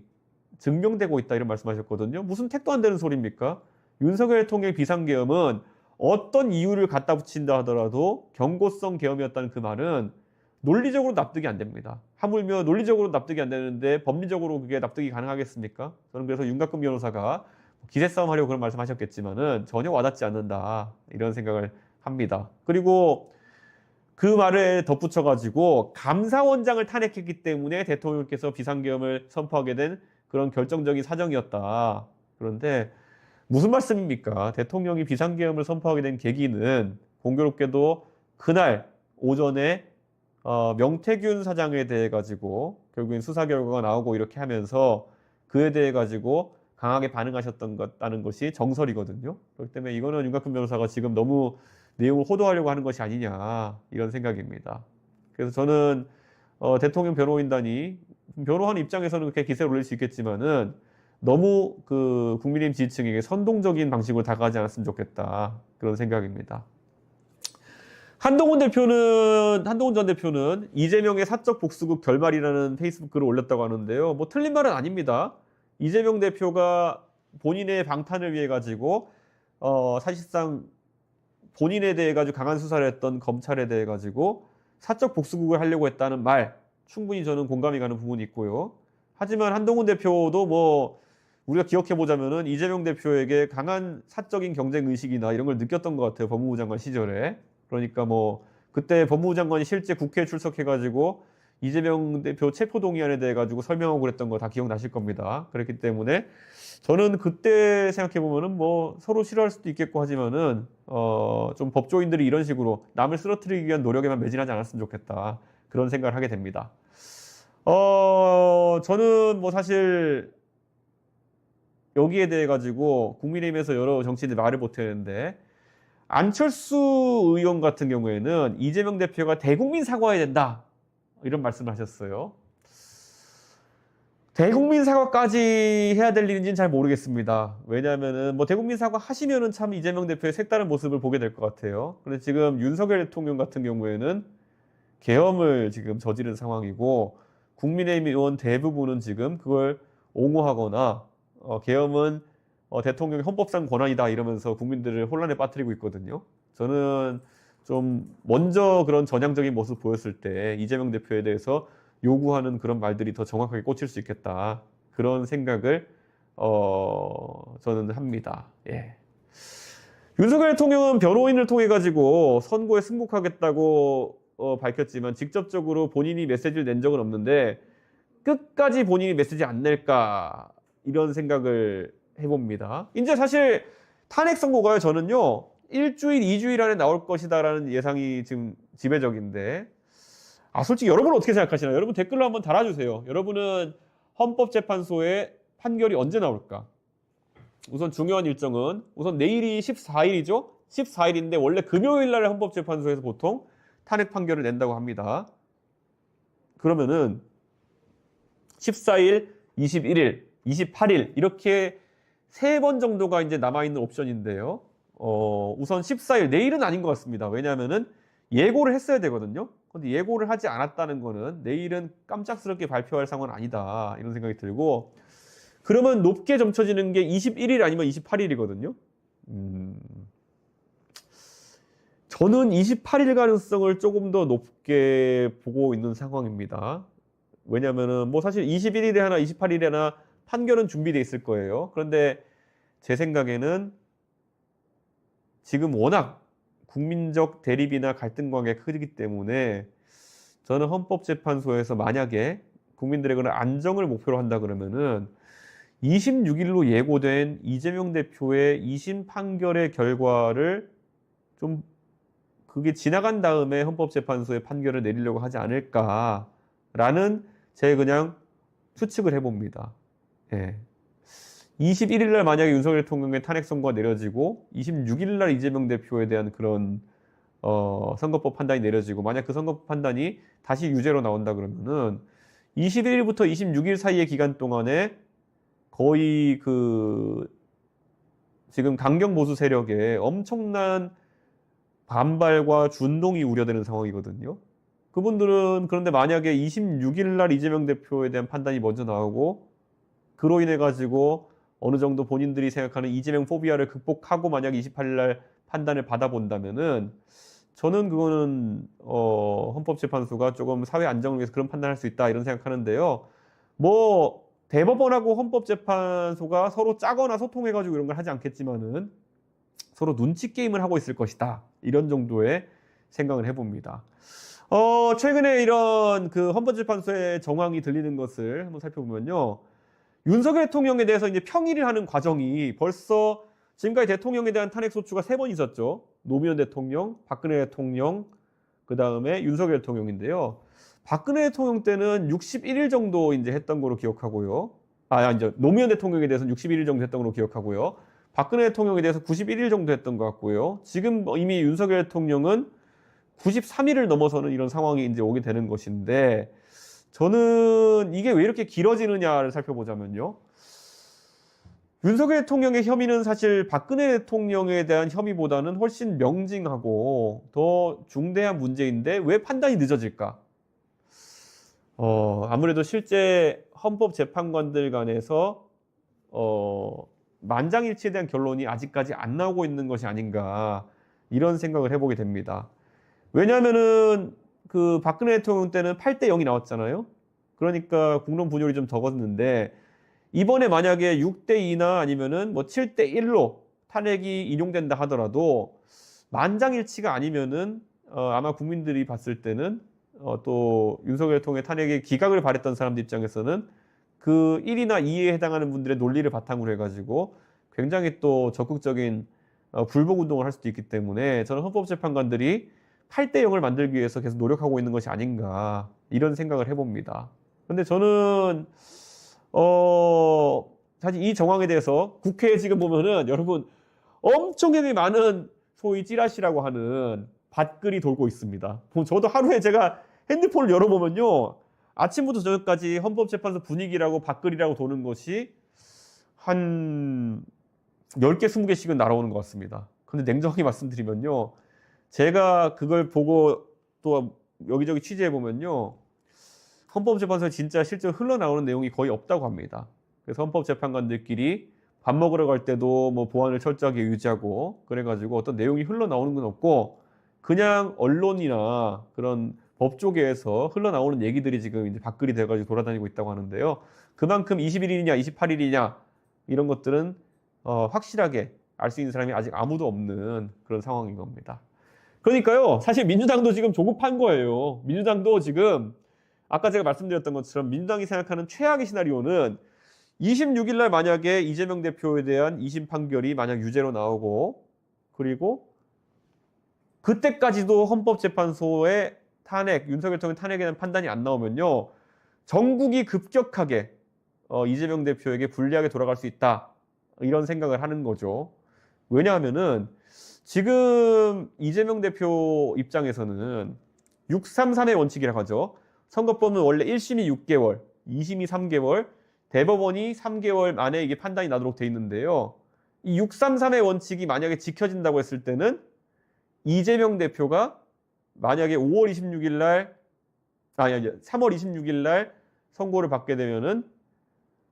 Speaker 1: 증명되고 있다 이런 말씀하셨거든요. 무슨 택도 안 되는 소리입니까? 윤석열 대통령의 비상계엄은 어떤 이유를 갖다 붙인다 하더라도 경고성 계엄이었다는 그 말은 논리적으로 납득이 안 됩니다. 하물며 논리적으로 납득이 안 되는데 법리적으로 그게 납득이 가능하겠습니까? 저는 그래서 윤갑근 변호사가 기세싸움 하려고 그런 말씀하셨겠지만은 전혀 와닿지 않는다 이런 생각을 합니다. 그리고 그 말에 덧붙여가지고 감사원장을 탄핵했기 때문에 대통령께서 비상계엄을 선포하게 된 그런 결정적인 사정이었다. 그런데 무슨 말씀입니까? 대통령이 비상계엄을 선포하게 된 계기는 공교롭게도 그날 오전에 명태균 사장에 대해 가지고 결국엔 수사 결과가 나오고 이렇게 하면서 그에 대해 가지고 강하게 반응하셨다는 것이 정설이거든요. 그렇기 때문에 이거는 윤곽근 변호사가 지금 너무 내용을 호도하려고 하는 것이 아니냐 이런 생각입니다. 그래서 저는 대통령 변호인단이 변호하는 입장에서는 그렇게 기세를 올릴 수 있겠지만은 너무 그 국민의힘 지지층에게 선동적인 방식으로 다가가지 않았으면 좋겠다 그런 생각입니다. 한동훈 전 대표는 이재명의 사적 복수극 결말이라는 페이스북 글을 올렸다고 하는데요. 뭐 틀린 말은 아닙니다. 이재명 대표가 본인의 방탄을 위해 가지고 사실상 본인에 대해 가지고 강한 수사를 했던 검찰에 대해 가지고 사적 복수극을 하려고 했다는 말 충분히 저는 공감이 가는 부분이 있고요. 하지만 한동훈 대표도 뭐 우리가 기억해 보자면은 이재명 대표에게 강한 사적인 경쟁 의식이나 이런 걸 느꼈던 것 같아요. 법무부 장관 시절에. 그러니까 뭐 그때 법무부 장관이 실제 국회에 출석해 가지고 이재명 대표 체포동의안에 대해 가지고 설명하고 그랬던 거 다 기억나실 겁니다. 그렇기 때문에 저는 그때 생각해 보면은 뭐 서로 싫어할 수도 있겠고 하지만은 좀 법조인들이 이런 식으로 남을 쓰러뜨리기 위한 노력에만 매진하지 않았으면 좋겠다. 그런 생각을 하게 됩니다. 저는 뭐 사실 여기에 대해 가지고 국민의힘에서 여러 정치인들이 말을 못했는데 안철수 의원 같은 경우에는 이재명 대표가 대국민 사과해야 된다 이런 말씀을 하셨어요. 대국민 사과까지 해야 될 일인지는 잘 모르겠습니다. 왜냐하면은 뭐 대국민 사과 하시면은 참 이재명 대표의 색다른 모습을 보게 될 것 같아요. 그런데 지금 윤석열 대통령 같은 경우에는 계엄을 지금 저지른 상황이고 국민의힘 의원 대부분은 지금 그걸 옹호하거나 계엄은 대통령의 헌법상 권한이다 이러면서 국민들을 혼란에 빠뜨리고 있거든요. 저는 좀 먼저 그런 전향적인 모습 보였을 때 이재명 대표에 대해서 요구하는 그런 말들이 더 정확하게 꽂힐 수 있겠다. 그런 생각을 저는 합니다. 예. 윤석열 대통령은 변호인을 통해 가지고 선고에 승복하겠다고 밝혔지만 직접적으로 본인이 메시지를 낸 적은 없는데 끝까지 본인이 메시지 안 낼까 이런 생각을 해봅니다. 이제 사실 탄핵 선고가요, 저는요 1주일, 2주일 안에 나올 것이다라는 예상이 지금 지배적인데, 솔직히 여러분은 어떻게 생각하시나요? 여러분 댓글로 한번 달아주세요. 여러분은 헌법재판소의 판결이 언제 나올까? 우선 중요한 일정은 우선 내일이 14일이죠. 14일인데 원래 금요일 날 헌법재판소에서 보통 탄핵 판결을 낸다고 합니다. 그러면은 14일, 21일, 28일 이렇게 3번 정도가 이제 남아있는 옵션인데요. 우선 14일, 내일은 아닌 것 같습니다. 왜냐하면은 예고를 했어야 되거든요. 근데 예고를 하지 않았다는 거는 내일은 깜짝스럽게 발표할 상황은 아니다 이런 생각이 들고, 그러면 높게 점쳐지는 게 21일 아니면 28일이거든요. 저는 28일 가능성을 조금 더 높게 보고 있는 상황입니다. 왜냐면은 뭐 사실 21일에 하나 28일에 하나 판결은 준비돼 있을 거예요. 그런데 제 생각에는 지금 워낙 국민적 대립이나 갈등 관계가 크기 때문에 저는 헌법재판소에서 만약에 국민들의 그런 안정을 목표로 한다 그러면은 26일로 예고된 이재명 대표의 2심 판결의 결과를 좀 그게 지나간 다음에 헌법재판소의 판결을 내리려고 하지 않을까라는 제 그냥 추측을 해봅니다. 예. 21일 날 만약에 윤석열 대통령의 탄핵 선고가 내려지고 26일 날 이재명 대표에 대한 그런 선거법 판단이 내려지고, 만약 그 선거법 판단이 다시 유죄로 나온다 그러면은 21일부터 26일 사이의 기간 동안에 거의 그 지금 강경 보수 세력의 엄청난 반발과 준동이 우려되는 상황이거든요. 그분들은 그런데 만약에 26일 날 이재명 대표에 대한 판단이 먼저 나오고 그로 인해 가지고 어느 정도 본인들이 생각하는 이재명 포비아를 극복하고 만약 28일 날 판단을 받아본다면은 저는 그거는 헌법재판소가 조금 사회 안정을 위해서 그런 판단을 할 수 있다 이런 생각하는데요. 뭐 대법원하고 헌법재판소가 서로 짜거나 소통해가지고 이런 걸 하지 않겠지만은 서로 눈치 게임을 하고 있을 것이다 이런 정도의 생각을 해봅니다. 최근에 이런 그 헌법재판소의 정황이 들리는 것을 한번 살펴보면요. 윤석열 대통령에 대해서 이제 평의를 하는 과정이 벌써 지금까지 대통령에 대한 탄핵 소추가 3번 있었죠. 노무현 대통령, 박근혜 대통령, 그 다음에 윤석열 대통령인데요. 박근혜 대통령 때는 61일 정도 이제 했던 거로 기억하고요. 이제 노무현 대통령에 대해서는 61일 정도 했던 거로 기억하고요. 박근혜 대통령에 대해서 91일 정도 했던 것 같고요. 지금 이미 윤석열 대통령은 93일을 넘어서는 이런 상황이 이제 오게 되는 것인데, 저는 이게 왜 이렇게 길어지느냐를 살펴보자면요. 윤석열 대통령의 혐의는 사실 박근혜 대통령에 대한 혐의보다는 훨씬 명징하고 더 중대한 문제인데 왜 판단이 늦어질까? 아무래도 실제 헌법재판관들 간에서 만장일치에 대한 결론이 아직까지 안 나오고 있는 것이 아닌가 이런 생각을 해보게 됩니다. 왜냐하면은 그 박근혜 대통령 때는 8대 0이 나왔잖아요. 그러니까 국론 분열이 좀 적었는데 이번에 만약에 6대 2나 아니면은 뭐 7대 1로 탄핵이 인용된다 하더라도 만장일치가 아니면은 아마 국민들이 봤을 때는 또 윤석열 대통령의 탄핵에 기각을 바랬던 사람들 입장에서는 그 1이나 2에 해당하는 분들의 논리를 바탕으로 해가지고 굉장히 또 적극적인 불복 운동을 할 수도 있기 때문에 저는 헌법재판관들이 8대 0을 만들기 위해서 계속 노력하고 있는 것이 아닌가 이런 생각을 해봅니다. 근데 저는 사실 이 정황에 대해서 국회에 지금 보면은 여러분 엄청나게 많은 소위 찌라시라고 하는 밭글이 돌고 있습니다. 저도 하루에 제가 핸드폰을 열어보면요. 아침부터 저녁까지 헌법재판소 분위기라고 밭글이라고 도는 것이 한 10개, 20개씩은 날아오는 것 같습니다. 근데 냉정하게 말씀드리면요. 제가 그걸 보고 또 여기저기 취재해보면요. 헌법재판소에 진짜 실제로 흘러나오는 내용이 거의 없다고 합니다. 그래서 헌법재판관들끼리 밥 먹으러 갈 때도 뭐 보안을 철저하게 유지하고 그래가지고 어떤 내용이 흘러나오는 건 없고 그냥 언론이나 그런 법조계에서 흘러나오는 얘기들이 지금 이제 밖글이 돼가지고 돌아다니고 있다고 하는데요. 그만큼 21일이냐 28일이냐 이런 것들은 확실하게 알 수 있는 사람이 아직 아무도 없는 그런 상황인 겁니다. 그러니까요, 사실 민주당도 지금 조급한 거예요. 민주당도 지금 아까 제가 말씀드렸던 것처럼 민주당이 생각하는 최악의 시나리오는 26일 날 만약에 이재명 대표에 대한 2심 판결이 만약 유죄로 나오고 그리고 그때까지도 헌법재판소의 탄핵, 윤석열 대통령 탄핵에 대한 판단이 안 나오면요. 전국이 급격하게 이재명 대표에게 불리하게 돌아갈 수 있다. 이런 생각을 하는 거죠. 왜냐하면은 지금 이재명 대표 입장에서는 633의 원칙이라고 하죠. 선거법은 원래 1심이 6개월, 2심이 3개월, 대법원이 3개월 만에 이게 판단이 나도록 돼 있는데요. 이 633의 원칙이 만약에 지켜진다고 했을 때는 이재명 대표가 만약에 5월 26일 날, 3월 26일 날 선고를 받게 되면은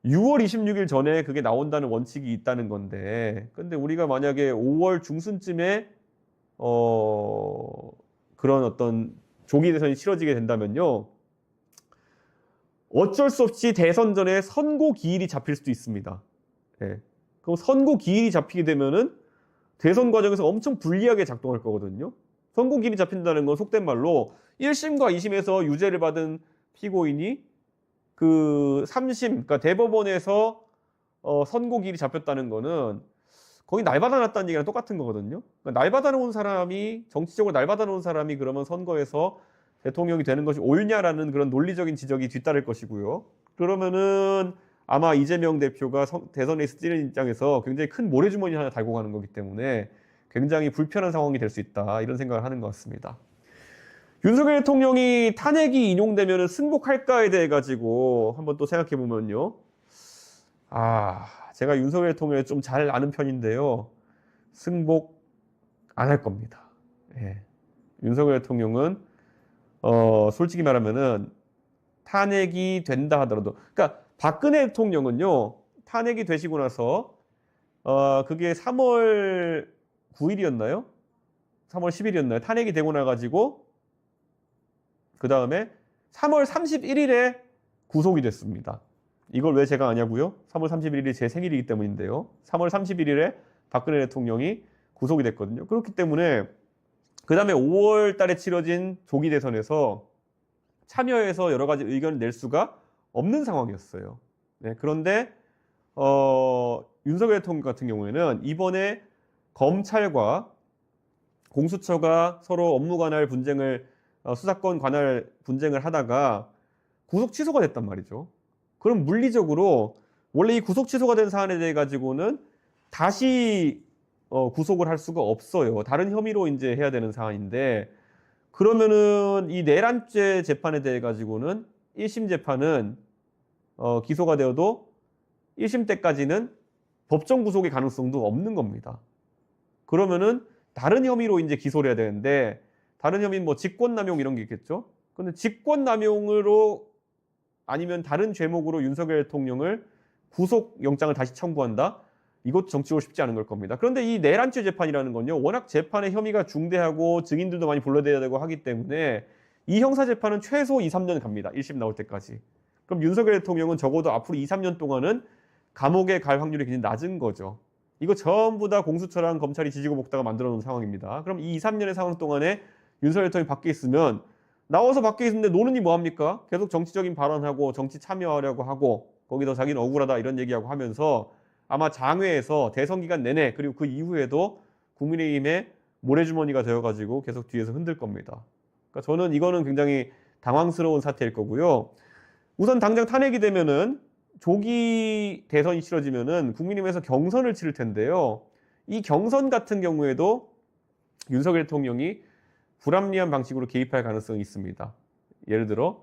Speaker 1: 6월 26일 전에 그게 나온다는 원칙이 있다는 건데, 근데 우리가 만약에 5월 중순쯤에 그런 어떤 조기 대선이 치러지게 된다면요, 어쩔 수 없이 대선 전에 선고 기일이 잡힐 수도 있습니다. 예. 그럼 선고 기일이 잡히게 되면은 대선 과정에서 엄청 불리하게 작동할 거거든요. 선고 기일이 잡힌다는 건 속된 말로 1심과 2심에서 유죄를 받은 피고인이 그 3심, 그러니까 대법원에서 선고 기일이 잡혔다는 거는 거의 날 받아놨다는 얘기랑 똑같은 거거든요. 그러니까 날 받아놓은 사람이, 정치적으로 날 받아놓은 사람이 그러면 선거에서 대통령이 되는 것이 옳냐라는 그런 논리적인 지적이 뒤따를 것이고요. 그러면은 아마 이재명 대표가 대선에서 뛰는 입장에서 굉장히 큰 모래주머니 하나 달고 가는 거기 때문에 굉장히 불편한 상황이 될 수 있다. 이런 생각을 하는 것 같습니다. 윤석열 대통령이 탄핵이 인용되면 승복할까에 대해 가지고 한번 또 생각해 보면요. 제가 윤석열 대통령을 좀 잘 아는 편인데요. 승복 안 할 겁니다. 예. 윤석열 대통령은 솔직히 말하면은 탄핵이 된다 하더라도, 그러니까 박근혜 대통령은요, 탄핵이 되시고 나서 그게 3월 9일이었나요? 3월 10일이었나요? 탄핵이 되고 나가지고 그 다음에 3월 31일에 구속이 됐습니다. 이걸 왜 제가 아냐고요? 3월 31일이 제 생일이기 때문인데요. 3월 31일에 박근혜 대통령이 구속이 됐거든요. 그렇기 때문에 그 다음에 5월 달에 치러진 조기 대선에서 참여해서 여러 가지 의견을 낼 수가 없는 상황이었어요. 네, 그런데 윤석열 대통령 같은 경우에는 이번에 검찰과 공수처가 서로 업무 관할 분쟁을 수사권 관할 분쟁을 하다가 구속 취소가 됐단 말이죠. 그럼 물리적으로 원래 이 구속 취소가 된 사안에 대해 가지고는 다시 구속을 할 수가 없어요. 다른 혐의로 이제 해야 되는 사안인데, 그러면은 이 내란죄 재판에 대해 가지고는 1심 재판은 기소가 되어도 1심 때까지는 법정 구속의 가능성도 없는 겁니다. 그러면은 다른 혐의로 이제 기소를 해야 되는데, 다른 혐의는 뭐 직권남용 이런 게 있겠죠. 근데 직권남용으로 아니면 다른 죄목으로 윤석열 대통령을 구속영장을 다시 청구한다? 이것도 정치적으로 쉽지 않은 걸 겁니다. 그런데 이 내란죄 재판이라는 건요, 워낙 재판의 혐의가 중대하고 증인들도 많이 불러대야 되고 하기 때문에 이 형사재판은 최소 2, 3년 갑니다. 1심 나올 때까지. 그럼 윤석열 대통령은 적어도 앞으로 2, 3년 동안은 감옥에 갈 확률이 굉장히 낮은 거죠. 이거 전부 다 공수처랑 검찰이 지지고 볶다가 만들어 놓은 상황입니다. 그럼 이 2, 3년의 상황 동안에 윤석열 대통령이 밖에 있으면, 나와서 밖에 있는데 노는이 뭐합니까? 계속 정치적인 발언하고 정치 참여하려고 하고 거기서 자기는 억울하다 이런 얘기하고 하면서 아마 장외에서 대선 기간 내내 그리고 그 이후에도 국민의힘의 모래주머니가 되어가지고 계속 뒤에서 흔들 겁니다. 그러니까 저는 이거는 굉장히 당황스러운 사태일 거고요. 우선 당장 탄핵이 되면은 조기 대선이 치러지면은 국민의힘에서 경선을 치를 텐데요. 이 경선 같은 경우에도 윤석열 대통령이 불합리한 방식으로 개입할 가능성이 있습니다. 예를 들어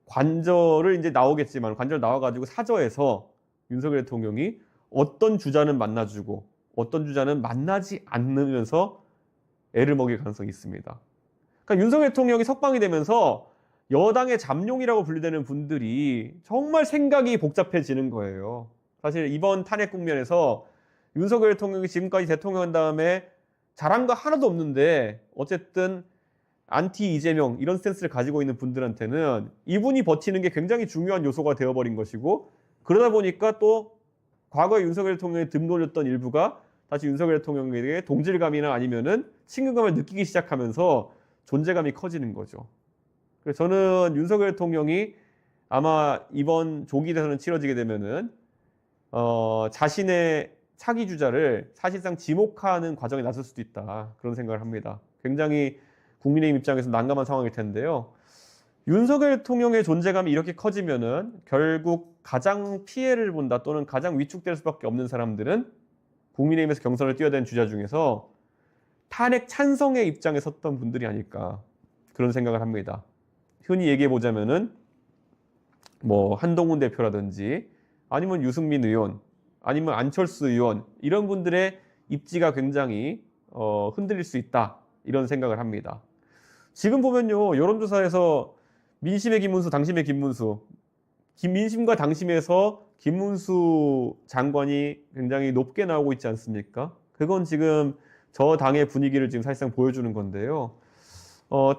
Speaker 1: 관저를 이제 나오겠지만 관저를 나와가지고 사저에서 윤석열 대통령이 어떤 주자는 만나주고 어떤 주자는 만나지 않으면서 애를 먹일 가능성이 있습니다. 그러니까 윤석열 대통령이 석방이 되면서 여당의 잠룡이라고 분류되는 분들이 정말 생각이 복잡해지는 거예요. 사실 이번 탄핵 국면에서 윤석열 대통령이 지금까지 대통령 한 다음에 잘한 거 하나도 없는데 어쨌든 안티 이재명 이런 스탠스를 가지고 있는 분들한테는 이분이 버티는 게 굉장히 중요한 요소가 되어버린 것이고, 그러다 보니까 또 과거에 윤석열 대통령에 등 돌렸던 일부가 다시 윤석열 대통령에게 동질감이나 아니면은 친근감을 느끼기 시작하면서 존재감이 커지는 거죠. 그래서 저는 윤석열 대통령이 아마 이번 조기 대선을 치러지게 되면은 자신의 차기 주자를 사실상 지목하는 과정에 나설 수도 있다, 그런 생각을 합니다. 굉장히 국민의힘 입장에서 난감한 상황일 텐데요. 윤석열 대통령의 존재감이 이렇게 커지면은 결국 가장 피해를 본다 또는 가장 위축될 수밖에 없는 사람들은 국민의힘에서 경선을 뛰어야 되는 주자 중에서 탄핵 찬성의 입장에 섰던 분들이 아닐까, 그런 생각을 합니다. 흔히 얘기해 보자면은 뭐 한동훈 대표라든지 아니면 유승민 의원 아니면 안철수 의원, 이런 분들의 입지가 굉장히 흔들릴 수 있다, 이런 생각을 합니다. 지금 보면요, 여론조사에서 민심의 김문수, 당심의 김문수, 민심과 당심에서 김문수 장관이 굉장히 높게 나오고 있지 않습니까? 그건 지금 저 당의 분위기를 지금 사실상 보여주는 건데요.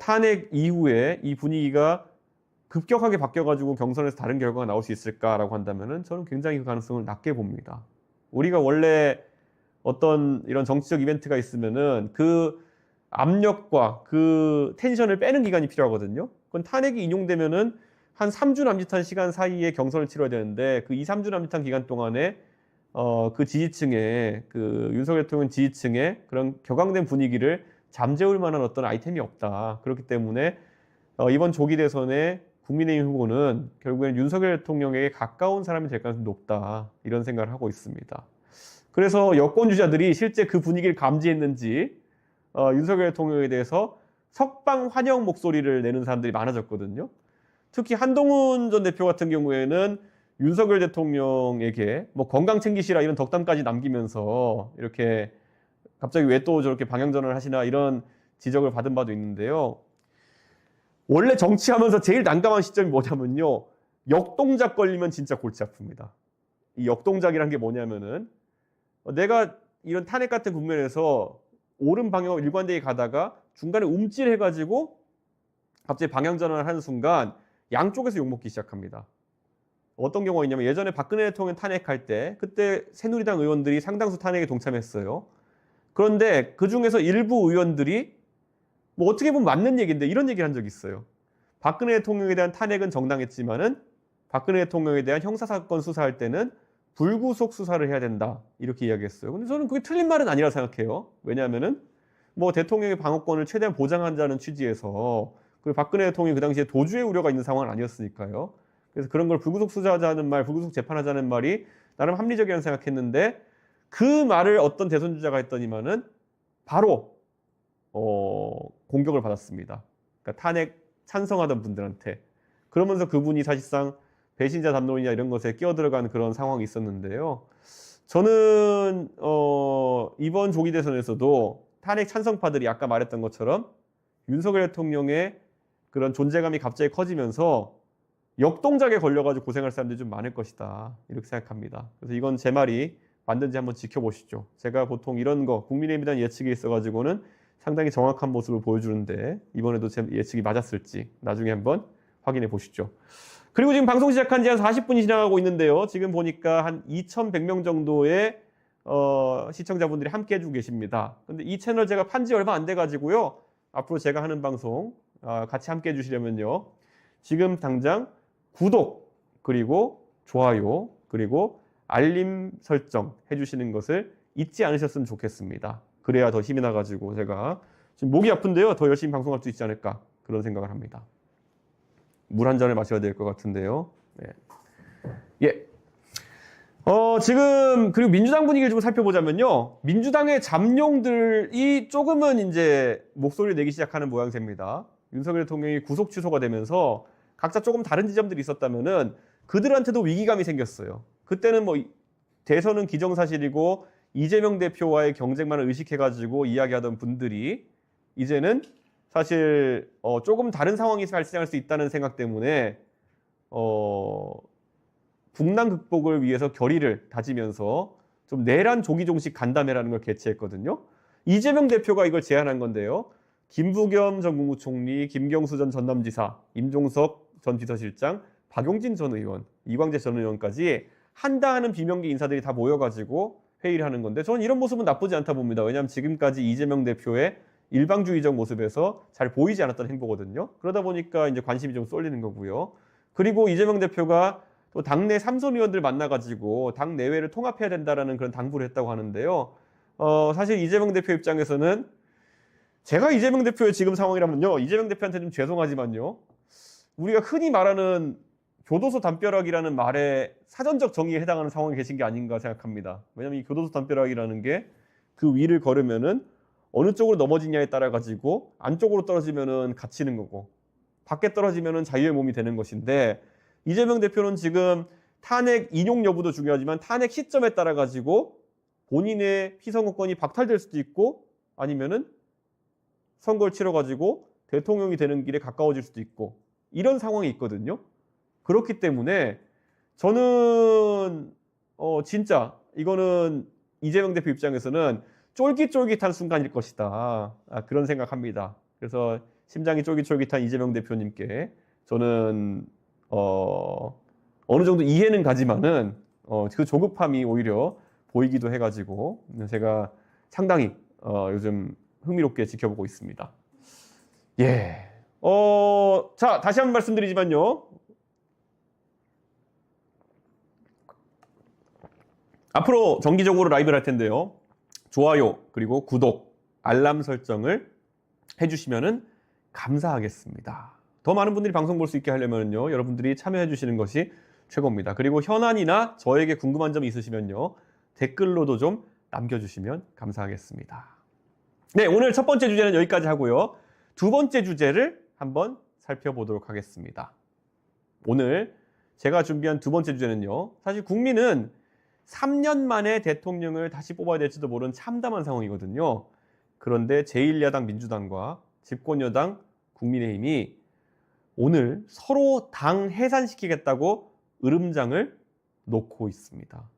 Speaker 1: 탄핵 이후에 이 분위기가 급격하게 바뀌어가지고 경선에서 다른 결과가 나올 수 있을까라고 한다면은 저는 굉장히 그 가능성을 낮게 봅니다. 우리가 원래 어떤 이런 정치적 이벤트가 있으면은 그 압력과 그 텐션을 빼는 기간이 필요하거든요. 그건 탄핵이 인용되면은 한 3주 남짓한 시간 사이에 경선을 치러야 되는데, 그 2, 3주 남짓한 기간 동안에 그 지지층의, 그 윤석열 대통령 지지층의 그런 격앙된 분위기를 잠재울 만한 어떤 아이템이 없다. 그렇기 때문에 이번 조기 대선에 국민의힘 후보는 결국에는 윤석열 대통령에게 가까운 사람이 될 가능성이 높다, 이런 생각을 하고 있습니다. 그래서 여권 주자들이 실제 그 분위기를 감지했는지 윤석열 대통령에 대해서 석방 환영 목소리를 내는 사람들이 많아졌거든요. 특히 한동훈 전 대표 같은 경우에는 윤석열 대통령에게 뭐 건강 챙기시라 이런 덕담까지 남기면서 이렇게 갑자기 왜 또 저렇게 방향전환을 하시나, 이런 지적을 받은 바도 있는데요. 원래 정치하면서 제일 난감한 시점이 뭐냐면요, 역동작 걸리면 진짜 골치 아픕니다. 이 역동작이란 게 뭐냐면은 내가 이런 탄핵 같은 국면에서 옳은 방향으로 일관되게 가다가 중간에 움찔해가지고 갑자기 방향전환을 하는 순간 양쪽에서 욕먹기 시작합니다. 어떤 경우가 있냐면 예전에 박근혜 대통령 탄핵할 때 그때 새누리당 의원들이 상당수 탄핵에 동참했어요. 그런데 그 중에서 일부 의원들이 뭐 어떻게 보면 맞는 얘기인데 이런 얘기를 한 적이 있어요. 박근혜 대통령에 대한 탄핵은 정당했지만은 박근혜 대통령에 대한 형사사건 수사할 때는 불구속 수사를 해야 된다, 이렇게 이야기했어요. 근데 저는 그게 틀린 말은 아니라 생각해요. 왜냐하면은 뭐 대통령의 방어권을 최대한 보장한다는 취지에서, 그리고 박근혜 대통령이 그 당시에 도주의 우려가 있는 상황은 아니었으니까요. 그래서 그런 걸 불구속 수사하자는 말, 불구속 재판하자는 말이 나름 합리적이라고 생각했는데, 그 말을 어떤 대선 주자가 했더니만은 바로 공격을 받았습니다. 그러니까 탄핵 찬성하던 분들한테. 그러면서 그분이 사실상 배신자 담론이냐 이런 것에 끼어들어가는 그런 상황이 있었는데요. 저는 이번 조기 대선에서도 탄핵 찬성파들이 아까 말했던 것처럼 윤석열 대통령의 그런 존재감이 갑자기 커지면서 역동작에 걸려가지고 고생할 사람들이 좀 많을 것이다, 이렇게 생각합니다. 그래서 이건 제 말이 맞는지 한번 지켜보시죠. 제가 보통 이런 거 국민의힘에 대한 예측이 있어가지고는 상당히 정확한 모습을 보여주는데 이번에도 제 예측이 맞았을지 나중에 한번 확인해 보시죠. 그리고 지금 방송 시작한 지 한 40분이 지나가고 있는데요. 지금 보니까 한 2,100명 정도의 시청자분들이 함께 해주고 계십니다. 근데 이 채널 제가 판지 얼마 안 돼가지고요. 앞으로 제가 하는 방송 같이 함께 해주시려면요. 지금 당장 구독, 그리고 좋아요, 그리고 알림 설정 해주시는 것을 잊지 않으셨으면 좋겠습니다. 그래야 더 힘이 나가지고 제가 지금 목이 아픈데요. 더 열심히 방송할 수 있지 않을까, 그런 생각을 합니다. 물 한 잔을 마셔야 될 것 같은데요. 네. 예. 지금 그리고 민주당 분위기를 좀 살펴보자면요. 민주당의 잠룡들이 조금은 이제 목소리를 내기 시작하는 모양새입니다. 윤석열 대통령이 구속 취소가 되면서 각자 조금 다른 지점들이 있었다면은 그들한테도 위기감이 생겼어요. 그때는 뭐 대선은 기정사실이고 이재명 대표와의 경쟁만을 의식해가지고 이야기하던 분들이 이제는 사실 조금 다른 상황이 발생할 수 있다는 생각 때문에 국난 극복을 위해서 결의를 다지면서 좀 내란 조기 종식 간담회라는 걸 개최했거든요. 이재명 대표가 이걸 제안한 건데요. 김부겸 전 국무총리, 김경수 전 전남지사, 임종석 전 비서실장, 박용진 전 의원, 이광재 전 의원까지 한다 하는 비명계 인사들이 다 모여가지고 회의를 하는 건데 저는 이런 모습은 나쁘지 않다 봅니다. 왜냐하면 지금까지 이재명 대표의 일방주의적 모습에서 잘 보이지 않았던 행보거든요. 그러다 보니까 이제 관심이 좀 쏠리는 거고요. 그리고 이재명 대표가 또 당내 삼선 의원들 만나가지고 당 내외를 통합해야 된다라는 그런 당부를 했다고 하는데요. 사실 이재명 대표 입장에서는 제가 이재명 대표의 지금 상황이라면요. 이재명 대표한테 좀 죄송하지만요. 우리가 흔히 말하는 교도소 담벼락이라는 말에 사전적 정의에 해당하는 상황에 계신 게 아닌가 생각합니다. 왜냐하면 이 교도소 담벼락이라는 게 그 위를 걸으면은 어느 쪽으로 넘어지냐에 따라 가지고 안쪽으로 떨어지면은 갇히는 거고 밖에 떨어지면은 자유의 몸이 되는 것인데 이재명 대표는 지금 탄핵 인용 여부도 중요하지만 탄핵 시점에 따라 가지고 본인의 피선거권이 박탈될 수도 있고 아니면은 선거를 치러 가지고 대통령이 되는 길에 가까워질 수도 있고 이런 상황이 있거든요. 그렇기 때문에 저는 진짜 이거는 이재명 대표 입장에서는 쫄깃쫄깃한 순간일 것이다. 그런 생각합니다. 그래서 심장이 쫄깃쫄깃한 이재명 대표님께 저는 어느 정도 이해는 가지만은 그 조급함이 오히려 보이기도 해가지고 제가 상당히 요즘 흥미롭게 지켜보고 있습니다. 예. 자, 다시 한번 말씀드리지만요. 앞으로 정기적으로 라이브를 할 텐데요. 좋아요, 그리고 구독, 알람 설정을 해주시면 감사하겠습니다. 더 많은 분들이 방송 볼 수 있게 하려면요. 여러분들이 참여해 주시는 것이 최고입니다. 그리고 현안이나 저에게 궁금한 점이 있으시면요. 댓글로도 좀 남겨주시면 감사하겠습니다. 네, 오늘 첫 번째 주제는 여기까지 하고요. 두 번째 주제를 한번 살펴보도록 하겠습니다. 오늘 제가 준비한 두 번째 주제는요. 사실 국민은 3년 만에 대통령을 다시 뽑아야 될지도 모르는 참담한 상황이거든요. 그런데 제1야당 민주당과 집권여당 국민의힘이 오늘 서로 당 해산시키겠다고 으름장을 놓고 있습니다.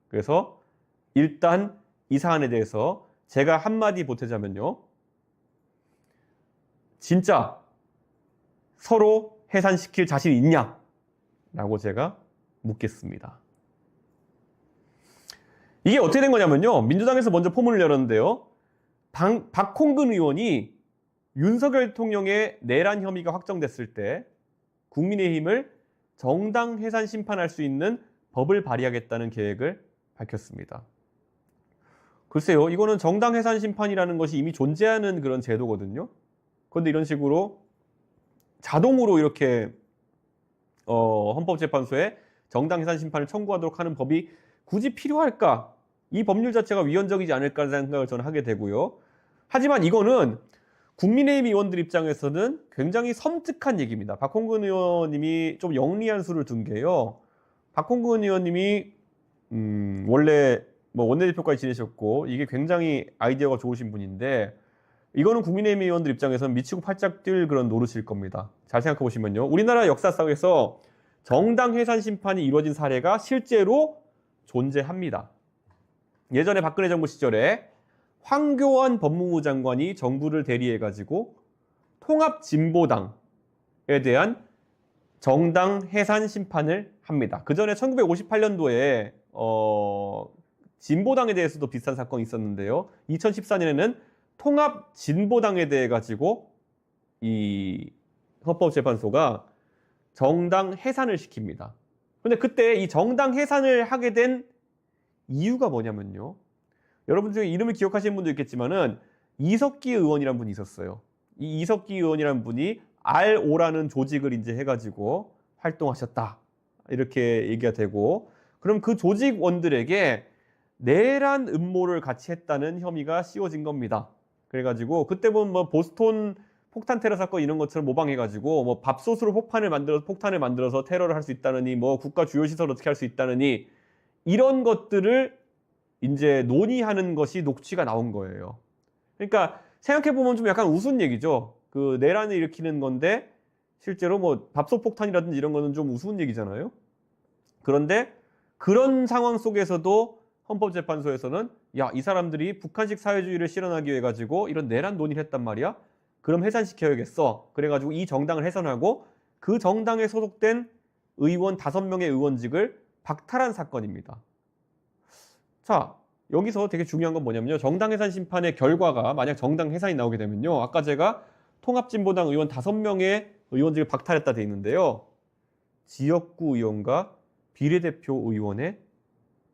Speaker 1: 그래서 일단 이 사안에 대해서 제가 한마디 보태자면요. 진짜 서로 해산시킬 자신 있냐? 라고 제가 묻겠습니다. 이게 어떻게 된 거냐면요. 민주당에서 먼저 포문을 열었는데요. 박홍근 의원이 윤석열 대통령의 내란 혐의가 확정됐을 때 국민의힘을 정당 해산 심판할 수 있는 법을 발의하겠다는 계획을 밝혔습니다. 글쎄요. 이거는 정당 해산 심판이라는 것이 이미 존재하는 그런 제도거든요. 그런데 이런 식으로 자동으로 이렇게 헌법재판소에 정당 해산 심판을 청구하도록 하는 법이 굳이 필요할까? 이 법률 자체가 위헌적이지 않을까 생각을 저는 하게 되고요. 하지만 이거는 국민의힘 의원들 입장에서는 굉장히 섬뜩한 얘기입니다. 박홍근 의원님이 좀 영리한 수를 둔 게요. 박홍근 의원님이 원래 뭐 원내대표까지 지내셨고 이게 굉장히 아이디어가 좋으신 분인데 이거는 국민의힘 의원들 입장에서는 미치고 팔짝 뛸 그런 노릇일 겁니다. 잘 생각해 보시면요. 우리나라 역사 속에서 정당 해산 심판이 이루어진 사례가 실제로 존재합니다. 예전에 박근혜 정부 시절에 황교안 법무부 장관이 정부를 대리해가지고 통합진보당에 대한 정당 해산 심판을 합니다. 그 전에 1958년도에 진보당에 대해서도 비슷한 사건이 있었는데요. 2014년에는 통합진보당에 대해 가지고 이 헌법재판소가 정당 해산을 시킵니다. 그런데 그때 이 정당 해산을 하게 된 이유가 뭐냐면요. 여러분 중에 이름을 기억하시는 분도 있겠지만은 이석기 의원이라는 분이 있었어요. 이 이석기 의원이라는 분이 RO라는 조직을 이제 해가지고 활동하셨다. 이렇게 얘기가 되고, 그럼 그 조직원들에게 내란 음모를 같이 했다는 혐의가 씌워진 겁니다. 그래가지고 그때 보면 뭐 보스톤 폭탄 테러 사건 이런 것처럼 모방해가지고 뭐 밥솥으로 폭탄을 만들어서 테러를 할 수 있다느니 뭐 국가 주요 시설 어떻게 할 수 있다느니 이런 것들을 이제 논의하는 것이 녹취가 나온 거예요. 그러니까 생각해보면 좀 약간 우스운 얘기죠. 그 내란을 일으키는 건데 실제로 뭐 밥솥 폭탄이라든지 이런 거는 좀 우스운 얘기잖아요. 그런데 그런 상황 속에서도 헌법재판소에서는 야, 이 사람들이 북한식 사회주의를 실현하기 위해 가지고 이런 내란 논의를 했단 말이야. 그럼 해산시켜야겠어. 그래가지고 이 정당을 해산하고 그 정당에 소속된 의원 5명의 의원직을 박탈한 사건입니다. 자, 여기서 되게 중요한 건 뭐냐면요. 정당 해산 심판의 결과가 만약 정당 해산이 나오게 되면요. 아까 제가 통합진보당 의원 5명의 의원직을 박탈했다 돼 있는데요. 지역구 의원과 비례대표 의원의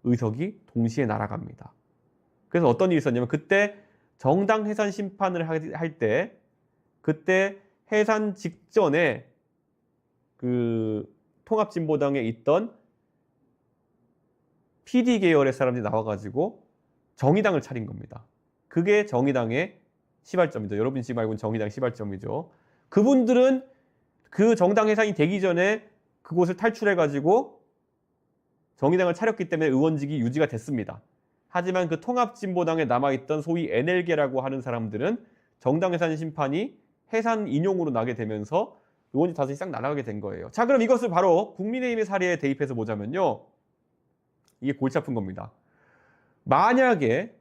Speaker 1: 의석이 동시에 날아갑니다. 그래서 어떤 일이 있었냐면 그때 정당 해산 심판을 할 때 그때 해산 직전에 그 통합진보당에 있던 PD 계열의 사람들이 나와가지고 정의당을 차린 겁니다. 그게 정의당의 시발점이죠. 여러분 지금 알고 있는 정의당 시발점이죠. 그분들은 그 정당 해산이 되기 전에 그곳을 탈출해가지고 정의당을 차렸기 때문에 의원직이 유지가 됐습니다. 하지만 그 통합진보당에 남아있던 소위 NL계라고 하는 사람들은 정당 해산 심판이 해산 인용으로 나게 되면서 의원직 다섯이 싹 날아가게 된 거예요. 자, 그럼 이것을 바로 국민의힘의 사례에 대입해서 보자면요. 이게 골치 아픈 겁니다. 만약에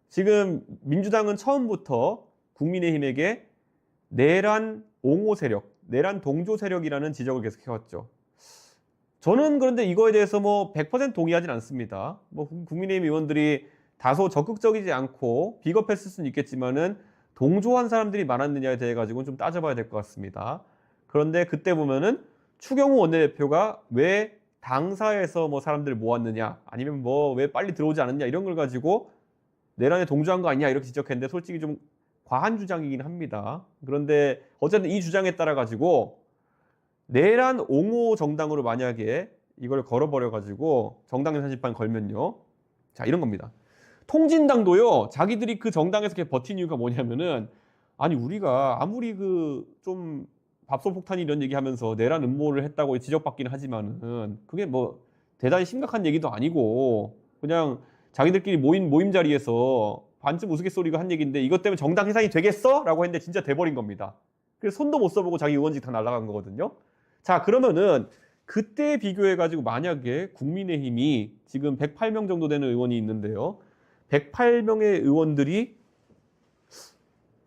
Speaker 1: 지금 민주당은 처음부터 국민의힘에게 내란 옹호 세력, 내란 동조 세력이라는 지적을 계속 해왔죠. 저는 그런데 이거에 대해서 뭐 100% 동의하진 않습니다. 뭐 국민의힘 의원들이 다소 적극적이지 않고 비겁했을 수는 있겠지만은 동조한 사람들이 많았느냐에 대해 가지고는 좀 따져봐야 될 것 같습니다. 그런데 그때 보면은 추경호 원내대표가 왜 당사에서 뭐 사람들을 모았느냐, 아니면 뭐 왜 빨리 들어오지 않았냐 이런 걸 가지고 내란에 동조한 거 아니냐 이렇게 지적했는데 솔직히 좀 과한 주장이긴 합니다. 그런데 어쨌든 이 주장에 따라 가지고 내란 옹호 정당으로 만약에 이걸 걸어버려 가지고 정당 해산 심판 걸면요. 자, 이런 겁니다. 통진당도요. 자기들이 그 정당에서 이렇게 버틴 이유가 뭐냐면은 아니 우리가 아무리 그 좀 밥솥폭탄 이런 얘기하면서 내란 음모를 했다고 지적받기는 하지만은 그게 뭐 대단히 심각한 얘기도 아니고 그냥 자기들끼리 모임 자리에서 반쯤 우스갯소리가 한 얘기인데 이것 때문에 정당 해산이 되겠어? 라고 했는데 진짜 돼버린 겁니다. 그래서 손도 못 써보고 자기 의원직 다 날아간 거거든요. 자, 그러면은 그때 비교해가지고 만약에 국민의힘이 지금 108명 정도 되는 의원이 있는데요. 108명의 의원들이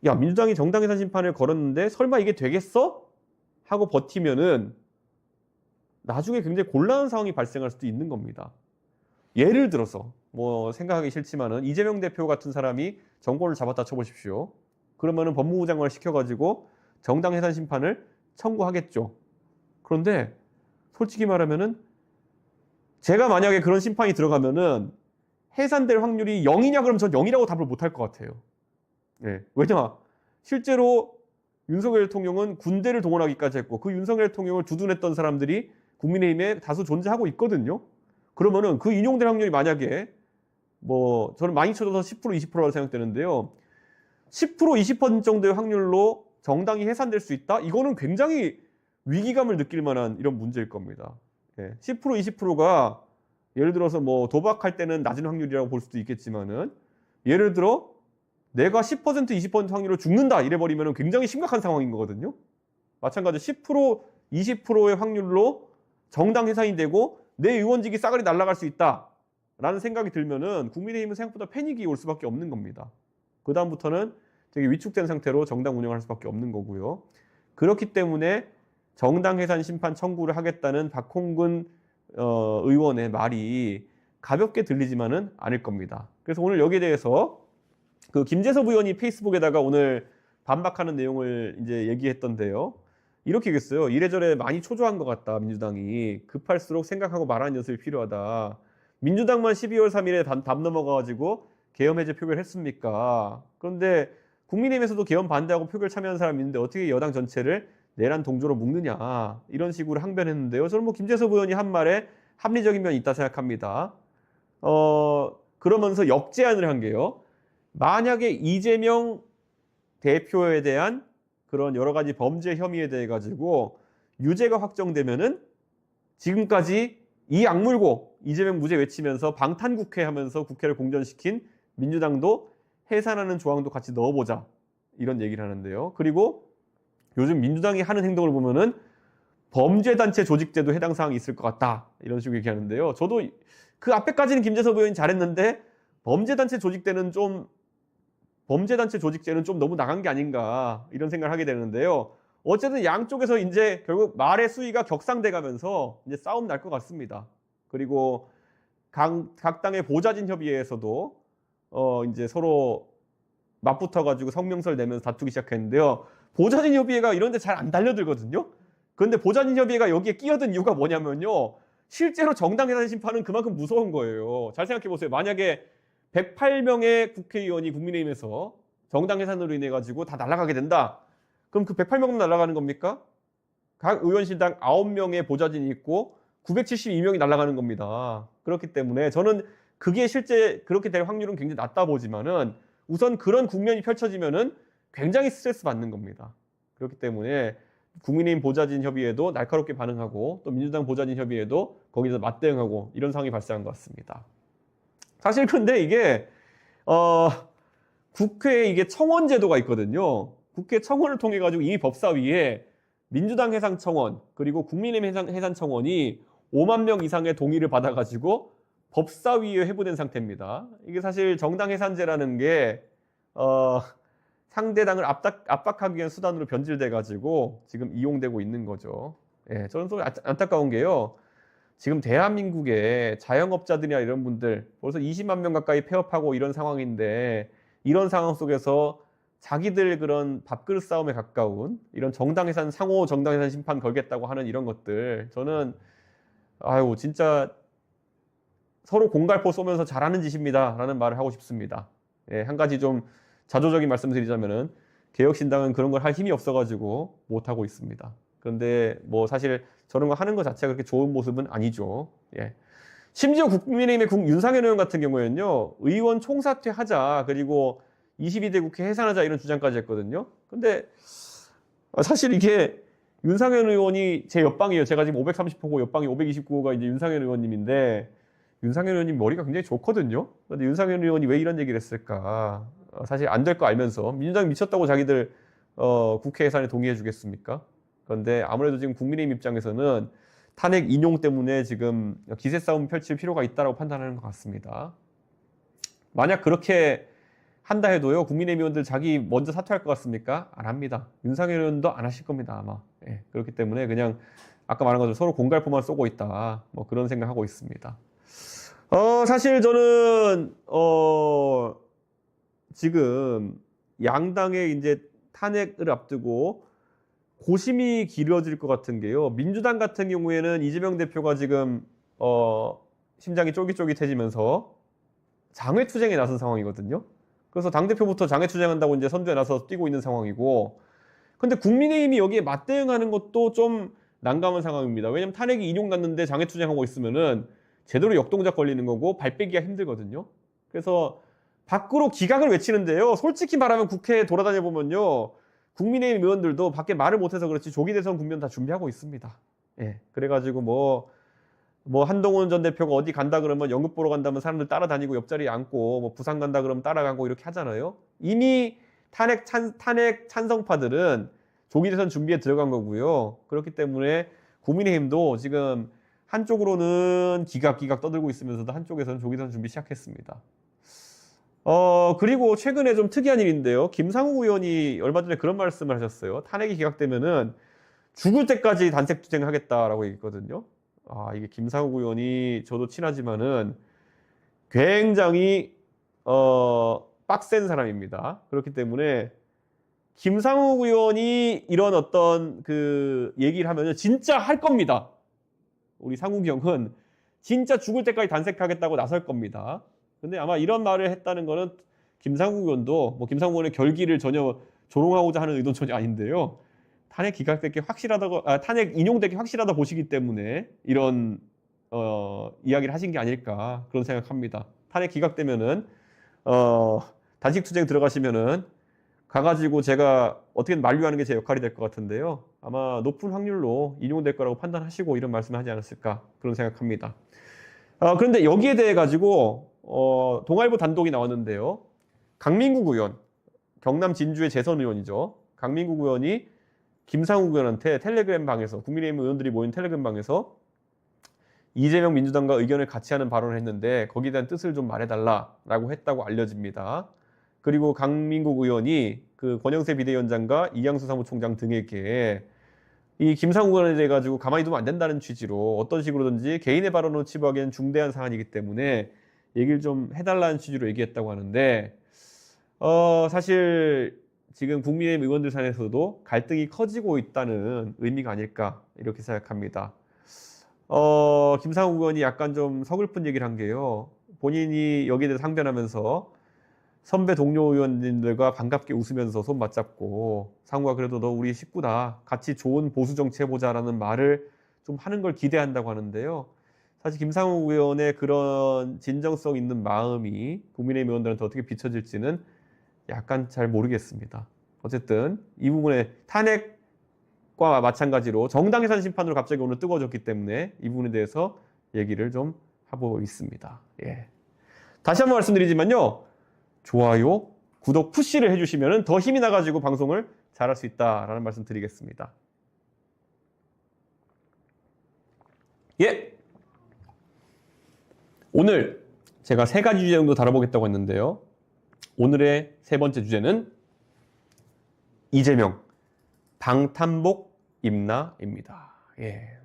Speaker 1: 야, 민주당이 정당 해산 심판을 걸었는데 설마 이게 되겠어? 하고 버티면은 나중에 굉장히 곤란한 상황이 발생할 수도 있는 겁니다. 예를 들어서 뭐 생각하기 싫지만은 이재명 대표 같은 사람이 정권을 잡았다 쳐보십시오. 그러면은 법무부 장관을 시켜가지고 정당 해산 심판을 청구하겠죠. 그런데 솔직히 말하면은 제가 만약에 그런 심판이 들어가면은 해산될 확률이 0이냐 그러면 전 0이라고 답을 못할 것 같아요. 네. 왜냐? 실제로 윤석열 대통령은 군대를 동원하기까지 했고 그 윤석열 대통령을 두둔했던 사람들이 국민의힘에 다수 존재하고 있거든요. 그러면은 그 인용될 확률이 만약에 뭐 저는 많이 쳐줘서 10% 20%라고 생각되는데요. 10% 20% 정도의 확률로 정당이 해산될 수 있다? 이거는 굉장히 위기감을 느낄 만한 이런 문제일 겁니다. 10% 20%가 예를 들어서 뭐 도박할 때는 낮은 확률이라고 볼 수도 있겠지만은 예를 들어 내가 10% 20% 확률로 죽는다 이래버리면 굉장히 심각한 상황인 거거든요. 마찬가지로 10% 20%의 확률로 정당 해산이 되고 내 의원직이 싸그리 날아갈 수 있다라는 생각이 들면은 국민의힘은 생각보다 패닉이 올 수밖에 없는 겁니다. 그 다음부터는 되게 위축된 상태로 정당 운영을 할 수밖에 없는 거고요. 그렇기 때문에 정당 해산 심판 청구를 하겠다는 박홍근 의원의 말이 가볍게 들리지만은 않을 겁니다. 그래서 오늘 여기에 대해서 그 김재섭 의원이 페이스북에다가 오늘 반박하는 내용을 이제 얘기했던데요. 이렇게 얘기했어요. 이래저래 많이 초조한 것 같다. 민주당이 급할수록 생각하고 말하는 연습이 필요하다. 민주당만 12월 3일에 담 넘어가가지고 계엄 해제 표결을 했습니까? 그런데 국민의힘에서도 계엄 반대하고 표결 참여한 사람이 있는데 어떻게 여당 전체를 내란 동조로 묶느냐 이런 식으로 항변했는데요. 저는 뭐 김재섭 의원이 한 말에 합리적인 면이 있다 생각합니다. 그러면서 역제안을 한 게요. 만약에 이재명 대표에 대한 그런 여러 가지 범죄 혐의에 대해 가지고 유죄가 확정되면은 지금까지 이 악물고 이재명 무죄 외치면서 방탄국회 하면서 국회를 공전시킨 민주당도 해산하는 조항도 같이 넣어보자 이런 얘기를 하는데요. 그리고 요즘 민주당이 하는 행동을 보면은 범죄단체 조직죄도 해당 사항이 있을 것 같다. 이런 식으로 얘기하는데요. 저도 그 앞에까지는 김재섭 의원이 잘했는데 범죄단체 조직죄는 좀 너무 나간 게 아닌가 이런 생각을 하게 되는데요. 어쨌든 양쪽에서 이제 결국 말의 수위가 격상돼 가면서 이제 싸움 날 것 같습니다. 그리고 각 당의 보좌진 협의회에서도 이제 서로 맞붙어 가지고 성명서를 내면서 다투기 시작했는데요. 보좌진 협의회가 이런 데 잘 안 달려들거든요. 그런데 보좌진 협의회가 여기에 끼어든 이유가 뭐냐면요. 실제로 정당 해산 심판은 그만큼 무서운 거예요. 잘 생각해 보세요. 만약에 108명의 국회의원이 국민의힘에서 정당 해산으로 인해 가지고 다 날아가게 된다. 그럼 그 108명은 날아가는 겁니까? 각 의원실당 9명의 보좌진이 있고 972명이 날아가는 겁니다. 그렇기 때문에 저는 그게 실제 그렇게 될 확률은 굉장히 낮다 보지만은 우선 그런 국면이 펼쳐지면은 굉장히 스트레스 받는 겁니다. 그렇기 때문에 국민의힘 보좌진 협의회도 날카롭게 반응하고 또 민주당 보좌진 협의회도 거기서 맞대응하고 이런 상황이 발생한 것 같습니다. 사실 근데 이게 국회에 이게 청원 제도가 있거든요. 국회 청원을 통해 가지고 이미 법사위에 민주당 해산 청원 그리고 국민의힘 해산 청원이 5만 명 이상의 동의를 받아 가지고 법사위에 회부된 상태입니다. 이게 사실 정당 해산제라는 게 상대당을 압박하기 위한 수단으로 변질돼 가지고 지금 이용되고 있는 거죠. 예, 저는 좀 안타까운 게요. 지금 대한민국의 자영업자들이나 이런 분들 벌써 20만 명 가까이 폐업하고 이런 상황인데 이런 상황 속에서 자기들 그런 밥그릇 싸움에 가까운 이런 정당 해산 상호 정당 해산 심판 걸겠다고 하는 이런 것들 저는 아유 진짜 서로 공갈포 쏘면서 잘하는 짓입니다라는 말을 하고 싶습니다. 예, 한 가지 좀 자조적인 말씀드리자면은 개혁신당은 그런 걸 할 힘이 없어가지고 못 하고 있습니다. 그런데 뭐 사실 저런 거 하는 것 자체가 그렇게 좋은 모습은 아니죠. 예. 심지어 국민의힘의 윤상현 의원 같은 경우에는요, 의원 총사퇴하자 그리고 22대 국회 해산하자 이런 주장까지 했거든요. 근데 사실 이게 윤상현 의원이 제 옆방이에요. 제가 지금 530호고 옆방이 529호가 이제 윤상현 의원님인데 윤상현 의원님 머리가 굉장히 좋거든요. 근데 윤상현 의원이 왜 이런 얘기를 했을까? 사실 안 될 거 알면서 민주당이 미쳤다고 자기들 국회 해산에 동의해 주겠습니까? 그런데 아무래도 지금 국민의힘 입장에서는 탄핵 인용 때문에 지금 기세 싸움 펼칠 필요가 있다고 판단하는 것 같습니다. 만약 그렇게 한다 해도요, 국민의힘 의원들 자기 먼저 사퇴할 것 같습니까? 안 합니다. 윤상현 의원도 안 하실 겁니다, 아마. 예, 그렇기 때문에 그냥 아까 말한 것처럼 서로 공갈포만 쏘고 있다. 뭐 그런 생각하고 있습니다. 사실 저는 지금 양당의 이제 탄핵을 앞두고 고심이 길어질 것 같은 게요. 민주당 같은 경우에는 이재명 대표가 지금 심장이 쫄깃쫄깃해지면서 장외투쟁에 나선 상황이거든요. 그래서 당대표부터 장외투쟁한다고 이제 선두에 나서서 뛰고 있는 상황이고, 근데 국민의힘이 여기에 맞대응하는 것도 좀 난감한 상황입니다. 왜냐면 탄핵이 인용났는데 장외투쟁하고 있으면은 제대로 역동작 걸리는 거고 발 빼기가 힘들거든요. 그래서 밖으로 기각을 외치는데요. 솔직히 말하면 국회에 돌아다녀 보면요. 국민의힘 의원들도 밖에 말을 못해서 그렇지 조기 대선 국면 다 준비하고 있습니다. 예, 그래가지고 뭐 한동훈 전 대표가 어디 간다 그러면 연극 보러 간다면 사람들 따라다니고 옆자리에 앉고 뭐 부산 간다 그러면 따라가고 이렇게 하잖아요. 이미 탄핵 찬성파들은 조기 대선 준비에 들어간 거고요. 그렇기 때문에 국민의힘도 지금 한쪽으로는 기각기각 떠들고 있으면서도 한쪽에서는 조기 대선 준비 시작했습니다. 그리고 최근에 좀 특이한 일인데요. 김상욱 의원이 얼마 전에 그런 말씀을 하셨어요. 탄핵이 기각되면은 죽을 때까지 단색 투쟁을 하겠다라고 얘기했거든요. 이게 김상욱 의원이 저도 친하지만은 굉장히 빡센 사람입니다. 그렇기 때문에 김상욱 의원이 이런 어떤 그 얘기를 하면은 진짜 할 겁니다. 우리 상욱이 형은 진짜 죽을 때까지 단색하겠다고 나설 겁니다. 근데 아마 이런 말을 했다는 거는 김상욱 의원도 뭐 김상욱 의원의 결기를 전혀 조롱하고자 하는 의도는 전혀 아닌데요. 탄핵 기각될 게 확실하다고, 탄핵 인용될 게 확실하다 보시기 때문에 이런 이야기를 하신 게 아닐까 그런 생각합니다. 탄핵 기각되면은 단식 투쟁 들어가시면은 가가지고 제가 어떻게든 만류하는 게 제 역할이 될 것 같은데요. 아마 높은 확률로 인용될 거라고 판단하시고 이런 말씀을 하지 않았을까 그런 생각합니다. 그런데 여기에 대해 가지고 동아일보 단독이 나왔는데요. 강민국 의원, 경남 진주의 재선 의원이죠. 강민국 의원이 김상욱 의원한테 텔레그램 방에서 국민의힘 의원들이 모인 텔레그램 방에서 이재명 민주당과 의견을 같이 하는 발언을 했는데 거기에 대한 뜻을 좀 말해달라라고 했다고 알려집니다. 그리고 강민국 의원이 그 권영세 비대위원장과 이양수 사무총장 등에게 이 김상욱 의원에 대해 가지고 가만히 두면 안 된다는 취지로 어떤 식으로든지 개인의 발언으로 치부하기에는 중대한 사안이기 때문에 얘기를 좀 해달라는 취지로 얘기했다고 하는데 사실 지금 국민의힘 의원들 사이에서도 갈등이 커지고 있다는 의미가 아닐까 이렇게 생각합니다. 김상욱 의원이 약간 좀 서글픈 얘기를 한 게요. 본인이 여기에 대해서 항변하면서 선배 동료 의원님들과 반갑게 웃으면서 손 맞잡고 상우가 그래도 너 우리 식구다. 같이 좋은 보수 정치 해보자라는 말을 좀 하는 걸 기대한다고 하는데요. 사실 김상욱 의원의 그런 진정성 있는 마음이 국민의힘 의원들한테 어떻게 비춰질지는 약간 잘 모르겠습니다. 어쨌든 이 부분에 탄핵과 마찬가지로 정당 해산 심판으로 갑자기 오늘 뜨거워졌기 때문에 이 부분에 대해서 얘기를 좀 하고 있습니다. 예. 다시 한번 말씀드리지만요. 좋아요, 구독, 푸시를 해주시면 더 힘이 나가지고 방송을 잘할 수 있다라는 말씀 드리겠습니다. 예! 오늘 제가 3가지 주제 정도 다뤄보겠다고 했는데요. 오늘의 3번째 주제는 이재명 방탄복 입나입니다. 예.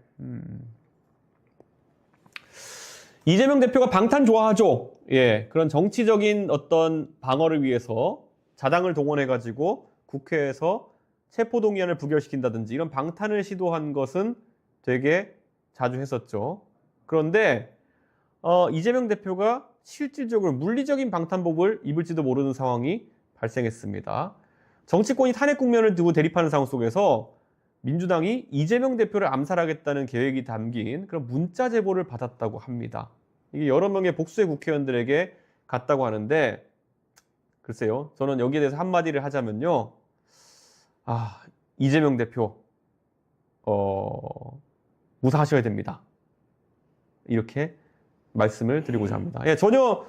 Speaker 1: 이재명 대표가 방탄 좋아하죠. 예. 그런 정치적인 어떤 방어를 위해서 자당을 동원해가지고 국회에서 체포동의안을 부결시킨다든지 이런 방탄을 시도한 것은 되게 자주 했었죠. 그런데 이재명 대표가 실질적으로 물리적인 방탄복을 입을지도 모르는 상황이 발생했습니다. 정치권이 탄핵 국면을 두고 대립하는 상황 속에서 민주당이 이재명 대표를 암살하겠다는 계획이 담긴 그런 문자 제보를 받았다고 합니다. 이게 여러 명의 복수의 국회의원들에게 갔다고 하는데 글쎄요. 저는 여기에 대해서 한마디를 하자면요. 이재명 대표 무사하셔야 됩니다. 이렇게 말씀을 드리고자 합니다. 예, 전혀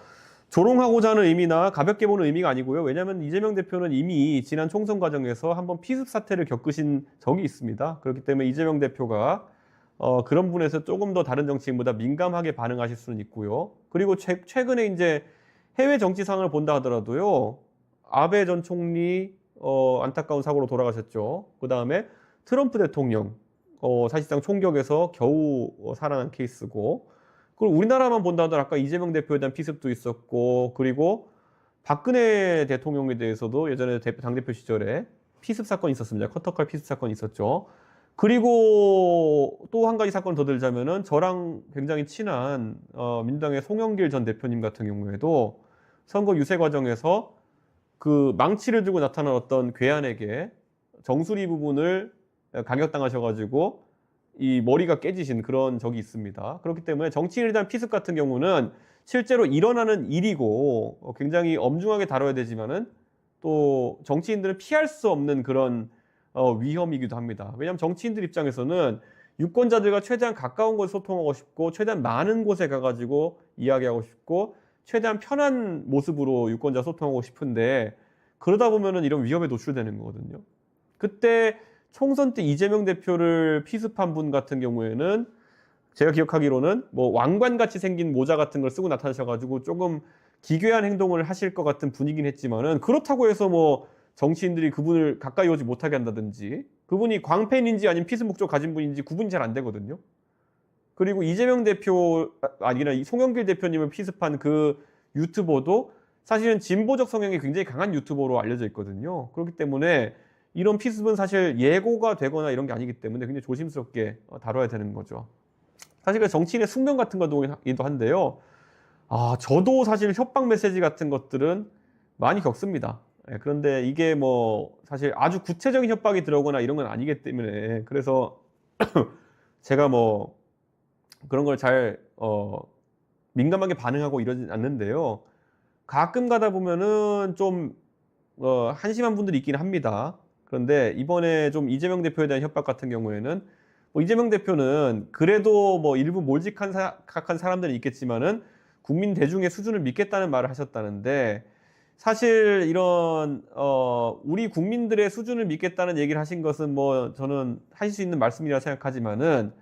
Speaker 1: 조롱하고자 하는 의미나 가볍게 보는 의미가 아니고요. 왜냐하면 이재명 대표는 이미 지난 총선 과정에서 한번 피습 사태를 겪으신 적이 있습니다. 그렇기 때문에 이재명 대표가 그런 부분에서 조금 더 다른 정치인보다 민감하게 반응하실 수는 있고요. 그리고 최근에 이제 해외 정치 상황을 본다 하더라도요. 아베 전 총리 안타까운 사고로 돌아가셨죠. 그 다음에 트럼프 대통령 사실상 총격에서 겨우 살아난 케이스고, 그리고 우리나라만 본다 하더라도 아까 이재명 대표에 대한 피습도 있었고, 그리고 박근혜 대통령에 대해서도 예전에 당대표 시절에 피습 사건이 있었습니다. 커터칼 피습 사건이 있었죠. 그리고 또 한 가지 사건을 더 들자면은 저랑 굉장히 친한 민주당의 송영길 전 대표님 같은 경우에도 선거 유세 과정에서 그 망치를 들고 나타난 어떤 괴한에게 정수리 부분을 강격당하셔가지고 이 머리가 깨지신 그런 적이 있습니다. 그렇기 때문에 정치인에 대한 피습 같은 경우는 실제로 일어나는 일이고 굉장히 엄중하게 다뤄야 되지만은 또 정치인들은 피할 수 없는 그런 위험이기도 합니다. 왜냐하면 정치인들 입장에서는 유권자들과 최대한 가까운 곳에 소통하고 싶고 최대한 많은 곳에 가가지고 이야기하고 싶고 최대한 편한 모습으로 유권자 소통하고 싶은데 그러다 보면은 이런 위험에 노출되는 거거든요. 그때 총선 때 이재명 대표를 피습한 분 같은 경우에는 제가 기억하기로는 뭐 왕관같이 생긴 모자 같은 걸 쓰고 나타나셔가지고 조금 기괴한 행동을 하실 것 같은 분위기는 했지만은 그렇다고 해서 뭐 정치인들이 그분을 가까이 오지 못하게 한다든지 그분이 광팬인지 아니면 피습 목적 가진 분인지 구분이 잘 안 되거든요. 그리고 이재명 대표 아니라 송영길 대표님을 피습한 그 유튜버도 사실은 진보적 성향이 굉장히 강한 유튜버로 알려져 있거든요. 그렇기 때문에 이런 피습은 사실 예고가 되거나 이런 게 아니기 때문에 굉장히 조심스럽게 다뤄야 되는 거죠. 사실 그 정치인의 숙명 같은 것도 한데요. 저도 사실 협박 메시지 같은 것들은 많이 겪습니다. 그런데 이게 뭐 사실 아주 구체적인 협박이 들어오거나 이런 건 아니기 때문에 그래서 제가 뭐 그런 걸 잘 민감하게 반응하고 이러진 않는데요. 가끔 가다 보면은 좀 한심한 분들이 있긴 합니다. 그런데 이번에 좀 이재명 대표에 대한 협박 같은 경우에는 뭐 이재명 대표는 그래도 뭐 일부 몰직한 사람들이 있겠지만은 국민 대중의 수준을 믿겠다는 말을 하셨다는데 사실 이런 우리 국민들의 수준을 믿겠다는 얘기를 하신 것은 뭐 저는 하실 수 있는 말씀이라 생각하지만은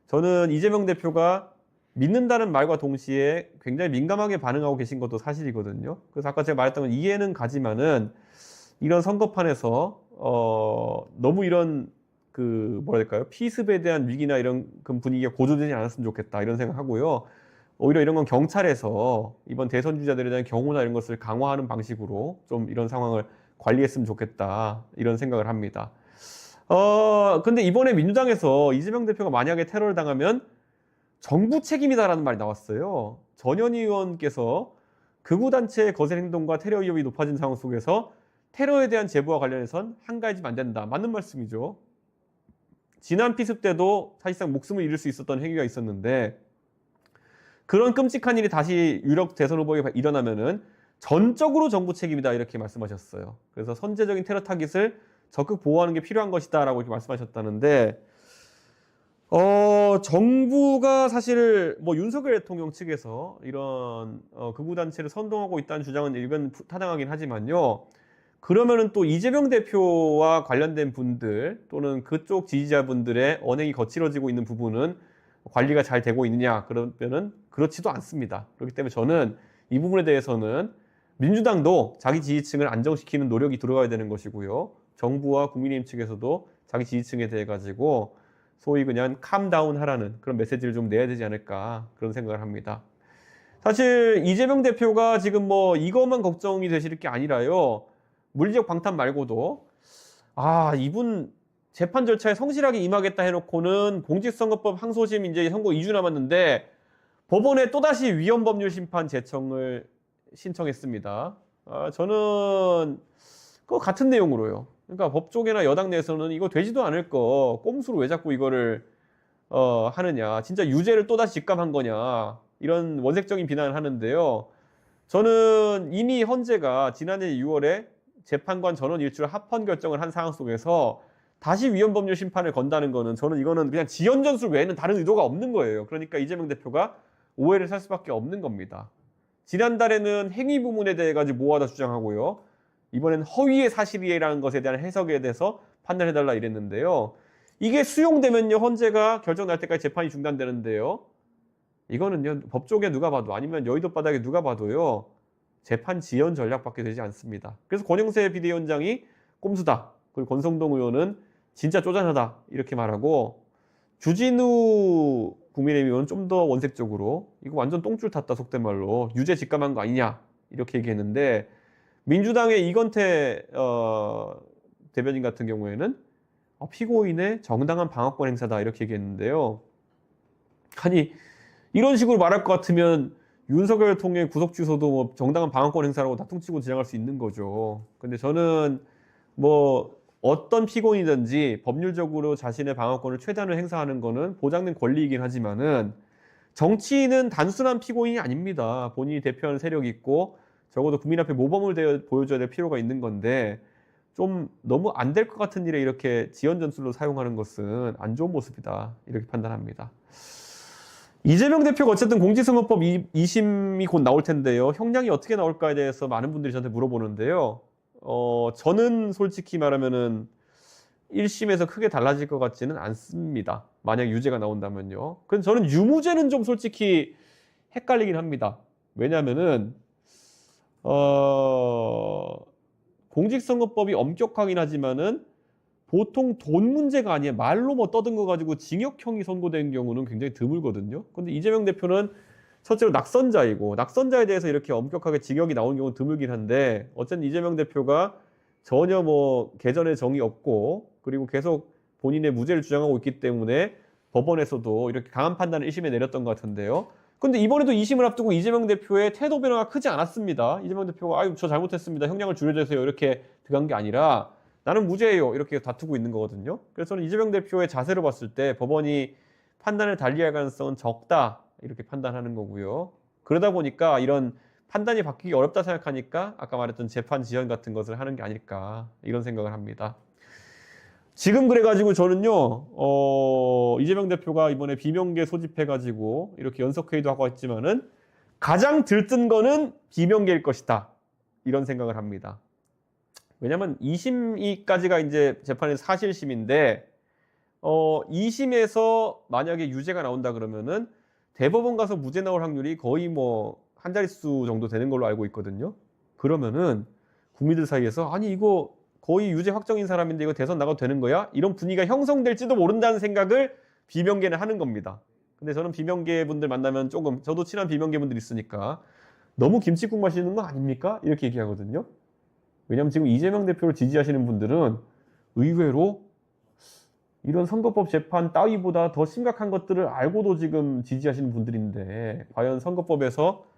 Speaker 1: 저는 이재명 대표가 믿는다는 말과 동시에 굉장히 민감하게 반응하고 계신 것도 사실이거든요. 그래서 아까 제가 말했던 건 이해는 가지만은 이런 선거판에서 너무 이런 그 뭐랄까요, 피습에 대한 위기나 이런 그 분위기가 고조되지 않았으면 좋겠다 이런 생각하고요. 오히려 이런 건 경찰에서 이번 대선 주자들에 대한 경호나 이런 것을 강화하는 방식으로 좀 이런 상황을 관리했으면 좋겠다 이런 생각을 합니다. 근데 이번에 민주당에서 이재명 대표가 만약에 테러를 당하면 정부 책임이다라는 말이 나왔어요. 전현희 의원께서 극우 단체의 거센 행동과 테러 위협이 높아진 상황 속에서 테러에 대한 제보와 관련해선 한가해지면 안 된다. 맞는 말씀이죠. 지난 피습 때도 사실상 목숨을 잃을 수 있었던 행위가 있었는데 그런 끔찍한 일이 다시 유력 대선 후보에게 일어나면은 전적으로 정부 책임이다 이렇게 말씀하셨어요. 그래서 선제적인 테러 타깃을 적극 보호하는 게 필요한 것이다라고 이렇게 말씀하셨다는데 정부가 사실 뭐 윤석열 대통령 측에서 이런 극우 단체를 선동하고 있다는 주장은 일견 타당하긴 하지만요. 그러면은 또 이재명 대표와 관련된 분들 또는 그쪽 지지자분들의 언행이 거칠어지고 있는 부분은 관리가 잘 되고 있느냐 그러면은 그렇지도 않습니다. 그렇기 때문에 저는 이 부분에 대해서는 민주당도 자기 지지층을 안정시키는 노력이 들어가야 되는 것이고요. 정부와 국민의힘 측에서도 자기 지지층에 대해 가지고 소위 그냥 캄다운 하라는 그런 메시지를 좀 내야 되지 않을까 그런 생각을 합니다. 사실 이재명 대표가 지금 뭐 이것만 걱정이 되실 게 아니라요. 물리적 방탄 말고도 이분 재판 절차에 성실하게 임하겠다 해놓고는 공직선거법 항소심 이제 선고 2주 남았는데 법원에 또다시 위헌법률 심판 제청을 신청했습니다. 저는 그거 같은 내용으로요. 그러니까 법조계나 여당 내에서는 이거 되지도 않을 거 꼼수로 왜 자꾸 이거를 하느냐. 진짜 유죄를 또다시 직감한 거냐. 이런 원색적인 비난을 하는데요. 저는 이미 헌재가 지난해 6월에 재판관 전원 일주일 합헌 결정을 한 상황 속에서 다시 위헌법률 심판을 건다는 거는 저는 이거는 그냥 지연 전술 외에는 다른 의도가 없는 거예요. 그러니까 이재명 대표가 오해를 살 수밖에 없는 겁니다. 지난달에는 행위 부문에 대해 가지고 모아다 주장하고요. 이번엔 허위의 사실이라는 것에 대한 해석에 대해서 판단해달라 이랬는데요. 이게 수용되면요. 헌재가 결정 날 때까지 재판이 중단되는데요. 이거는요. 법조계 누가 봐도 아니면 여의도 바닥에 누가 봐도요. 재판 지연 전략밖에 되지 않습니다. 그래서 권영세 비대위원장이 꼼수다. 그리고 권성동 의원은 진짜 쪼잔하다. 이렇게 말하고 주진우 국민의힘 의원은 좀 더 원색적으로 이거 완전 똥줄 탔다 속된 말로 유죄 직감한 거 아니냐 이렇게 얘기했는데 민주당의 이건태 대변인 같은 경우에는 피고인의 정당한 방어권 행사다 이렇게 얘기했는데요. 아니 이런 식으로 말할 것 같으면 윤석열 대통령의 구속 취소도 뭐 정당한 방어권 행사라고 다 퉁치고 지나갈 수 있는 거죠. 근데 저는 뭐 어떤 피고인이든지 법률적으로 자신의 방어권을 최대한으로 행사하는 거는 보장된 권리이긴 하지만은 정치인은 단순한 피고인이 아닙니다. 본인이 대표하는 세력이 있고 적어도 국민 앞에 모범을 보여줘야 될 필요가 있는 건데 좀 너무 안 될 것 같은 일에 이렇게 지연 전술로 사용하는 것은 안 좋은 모습이다. 이렇게 판단합니다. 이재명 대표가 어쨌든 공직선거법 2심이 곧 나올 텐데요. 형량이 어떻게 나올까에 대해서 많은 분들이 저한테 물어보는데요. 저는 솔직히 말하면은 1심에서 크게 달라질 것 같지는 않습니다. 만약 유죄가 나온다면요. 그래서 저는 유무죄는 좀 솔직히 헷갈리긴 합니다. 왜냐면은 공직선거법이 엄격하긴 하지만은 보통 돈 문제가 아니에요. 말로 뭐 떠든 거 가지고 징역형이 선고된 경우는 굉장히 드물거든요. 근데 이재명 대표는 첫째로 낙선자이고 낙선자에 대해서 이렇게 엄격하게 징역이 나오는 경우는 드물긴 한데 어쨌든 이재명 대표가 전혀 뭐 개전의 정이 없고 그리고 계속 본인의 무죄를 주장하고 있기 때문에 법원에서도 이렇게 강한 판단을 1심에 내렸던 것 같은데요. 근데 이번에도 2심을 앞두고 이재명 대표의 태도 변화가 크지 않았습니다. 이재명 대표가 저 잘못했습니다. 형량을 줄여주세요. 이렇게 들어간 게 아니라 나는 무죄예요. 이렇게 다투고 있는 거거든요. 그래서 저는 이재명 대표의 자세로 봤을 때 법원이 판단을 달리할 가능성은 적다. 이렇게 판단하는 거고요. 그러다 보니까 이런 판단이 바뀌기 어렵다 생각하니까 아까 말했던 재판 지연 같은 것을 하는 게 아닐까 이런 생각을 합니다. 지금 그래가지고 저는요 이재명 대표가 이번에 비명계 소집해가지고 이렇게 연석회의도 하고 있지만은 가장 들뜬 거는 비명계일 것이다. 이런 생각을 합니다. 왜냐하면 2심까지가 이제 재판에서 사실심인데 2심에서 만약에 유죄가 나온다 그러면은 대법원 가서 무죄 나올 확률이 거의 뭐 한 자릿수 정도 되는 걸로 알고 있거든요. 그러면은 국민들 사이에서 아니 이거 거의 유죄 확정인 사람인데 이거 대선 나가도 되는 거야? 이런 분위기가 형성될지도 모른다는 생각을 비명계는 하는 겁니다. 근데 저는 비명계 분들 만나면 조금 저도 친한 비명계 분들 있으니까 너무 김칫국 마시는 거 아닙니까? 이렇게 얘기하거든요. 왜냐하면 지금 이재명 대표를 지지하시는 분들은 의외로 이런 선거법 재판 따위보다 더 심각한 것들을 알고도 지금 지지하시는 분들인데 과연 선거법에서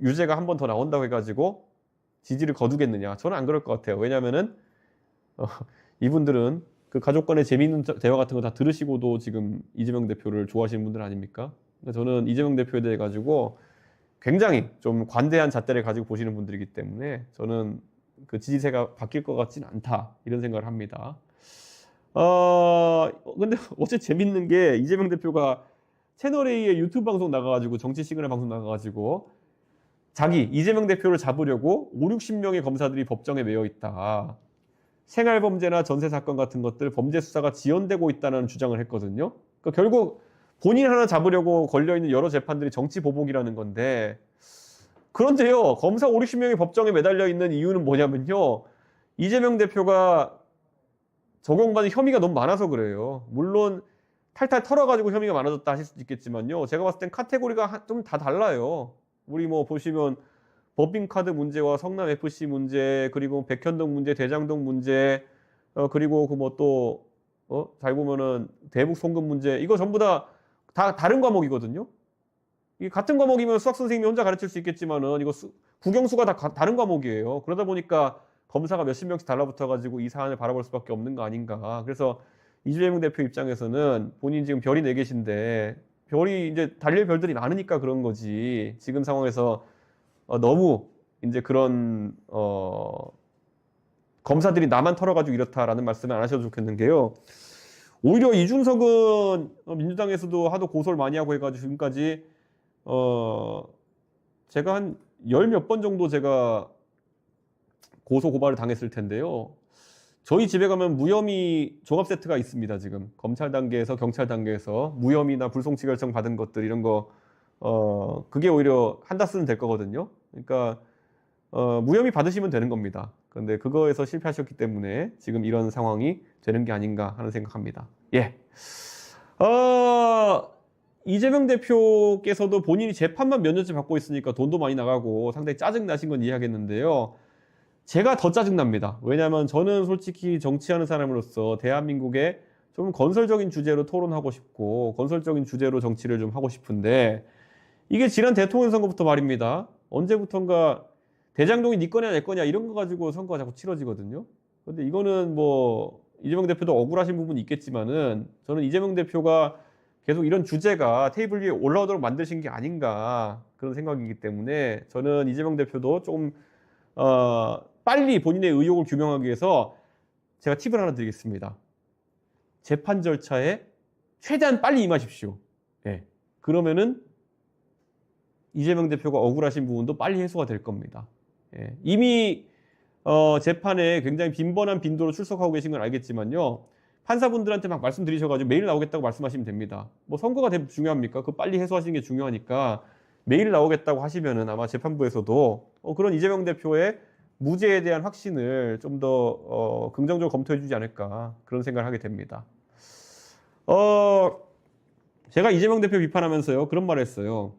Speaker 1: 유죄가 한 번 더 나온다고 해가지고 지지를 거두겠느냐? 저는 안 그럴 것 같아요. 왜냐하면은 이분들은 그 가족 간의 재미있는 대화 같은 거 다 들으시고도 지금 이재명 대표를 좋아하시는 분들 아닙니까? 저는 이재명 대표에 대해 가지고 굉장히 좀 관대한 잣대를 가지고 보시는 분들이기 때문에 저는 그 지지세가 바뀔 것 같지는 않다 이런 생각을 합니다. 근데 어째 재밌는 게 이재명 대표가 채널A의 유튜브 방송 나가가지고 정치 시그널 방송 나가가지고 자기 이재명 대표를 잡으려고 5, 60명의 검사들이 법정에 매여 있다. 생활범죄나 전세 사건 같은 것들 범죄 수사가 지연되고 있다는 주장을 했거든요. 그러니까 결국 본인 하나 잡으려고 걸려있는 여러 재판들이 정치 보복이라는 건데 그런데요. 검사 5, 60명이 법정에 매달려 있는 이유는 뭐냐면요. 이재명 대표가 적용받은 혐의가 너무 많아서 그래요. 물론 탈탈 털어가지고 혐의가 많아졌다 하실 수도 있겠지만요. 제가 봤을 땐 카테고리가 좀 다 달라요. 우리 뭐 보시면 법인카드 문제와 성남FC 문제, 그리고 백현동 문제, 대장동 문제, 그리고 그 뭐 또, 잘 보면은 대북 송금 문제, 이거 전부 다 다른 과목이거든요. 이게 같은 과목이면 수학 선생님이 혼자 가르칠 수 있겠지만은 이거 국영수가 다 다른 과목이에요. 그러다 보니까 검사가 몇십 명씩 달라붙어가지고 이 사안을 바라볼 수밖에 없는 거 아닌가. 그래서 이재명 대표 입장에서는 본인 지금 별이 4개신데 별이 이제 달릴 별들이 많으니까 그런 거지. 지금 상황에서 너무 이제 그런 검사들이 나만 털어가지고 이렇다라는 말씀을 안 하셔도 좋겠는 게요. 오히려 이준석은 민주당에서도 하도 고소를 많이 하고 해가지고 지금까지 제가 한 10몇 번 정도 제가 고소 고발을 당했을 텐데요. 저희 집에 가면 무혐의 종합 세트가 있습니다. 지금 검찰 단계에서 경찰 단계에서 무혐의나 불송치 결정 받은 것들 이런 거 그게 오히려 한다스는 될 거거든요. 그러니까 무혐의 받으시면 되는 겁니다. 그런데 그거에서 실패하셨기 때문에 지금 이런 상황이 되는 게 아닌가 하는 생각합니다. 예. 이재명 대표께서도 본인이 재판만 몇 년째 받고 있으니까 돈도 많이 나가고 상당히 짜증 나신 건 이해하겠는데요. 제가 더 짜증납니다. 왜냐하면 저는 솔직히 정치하는 사람으로서 대한민국의 좀 건설적인 주제로 토론하고 싶고 건설적인 주제로 정치를 좀 하고 싶은데 이게 지난 대통령 선거부터 말입니다. 언제부턴가 대장동이 네 거냐 내 거냐 이런 거 가지고 선거가 자꾸 치러지거든요. 근데 이거는 뭐 이재명 대표도 억울하신 부분이 있겠지만은 저는 이재명 대표가 계속 이런 주제가 테이블 위에 올라오도록 만드신 게 아닌가 그런 생각이기 때문에 저는 이재명 대표도 조금 빨리 본인의 의혹을 규명하기 위해서 제가 팁을 하나 드리겠습니다. 재판 절차에 최대한 빨리 임하십시오. 예. 그러면은 이재명 대표가 억울하신 부분도 빨리 해소가 될 겁니다. 예. 이미 재판에 굉장히 빈번한 빈도로 출석하고 계신 건 알겠지만요. 판사분들한테 막 말씀드리셔가지고 매일 나오겠다고 말씀하시면 됩니다. 뭐 선거가 되게 중요합니까? 그 빨리 해소하시는 게 중요하니까 매일 나오겠다고 하시면은 아마 재판부에서도 그런 이재명 대표의 무죄에 대한 확신을 좀 더 긍정적으로 검토해 주지 않을까 그런 생각을 하게 됩니다. 제가 이재명 대표 비판하면서요 그런 말을 했어요.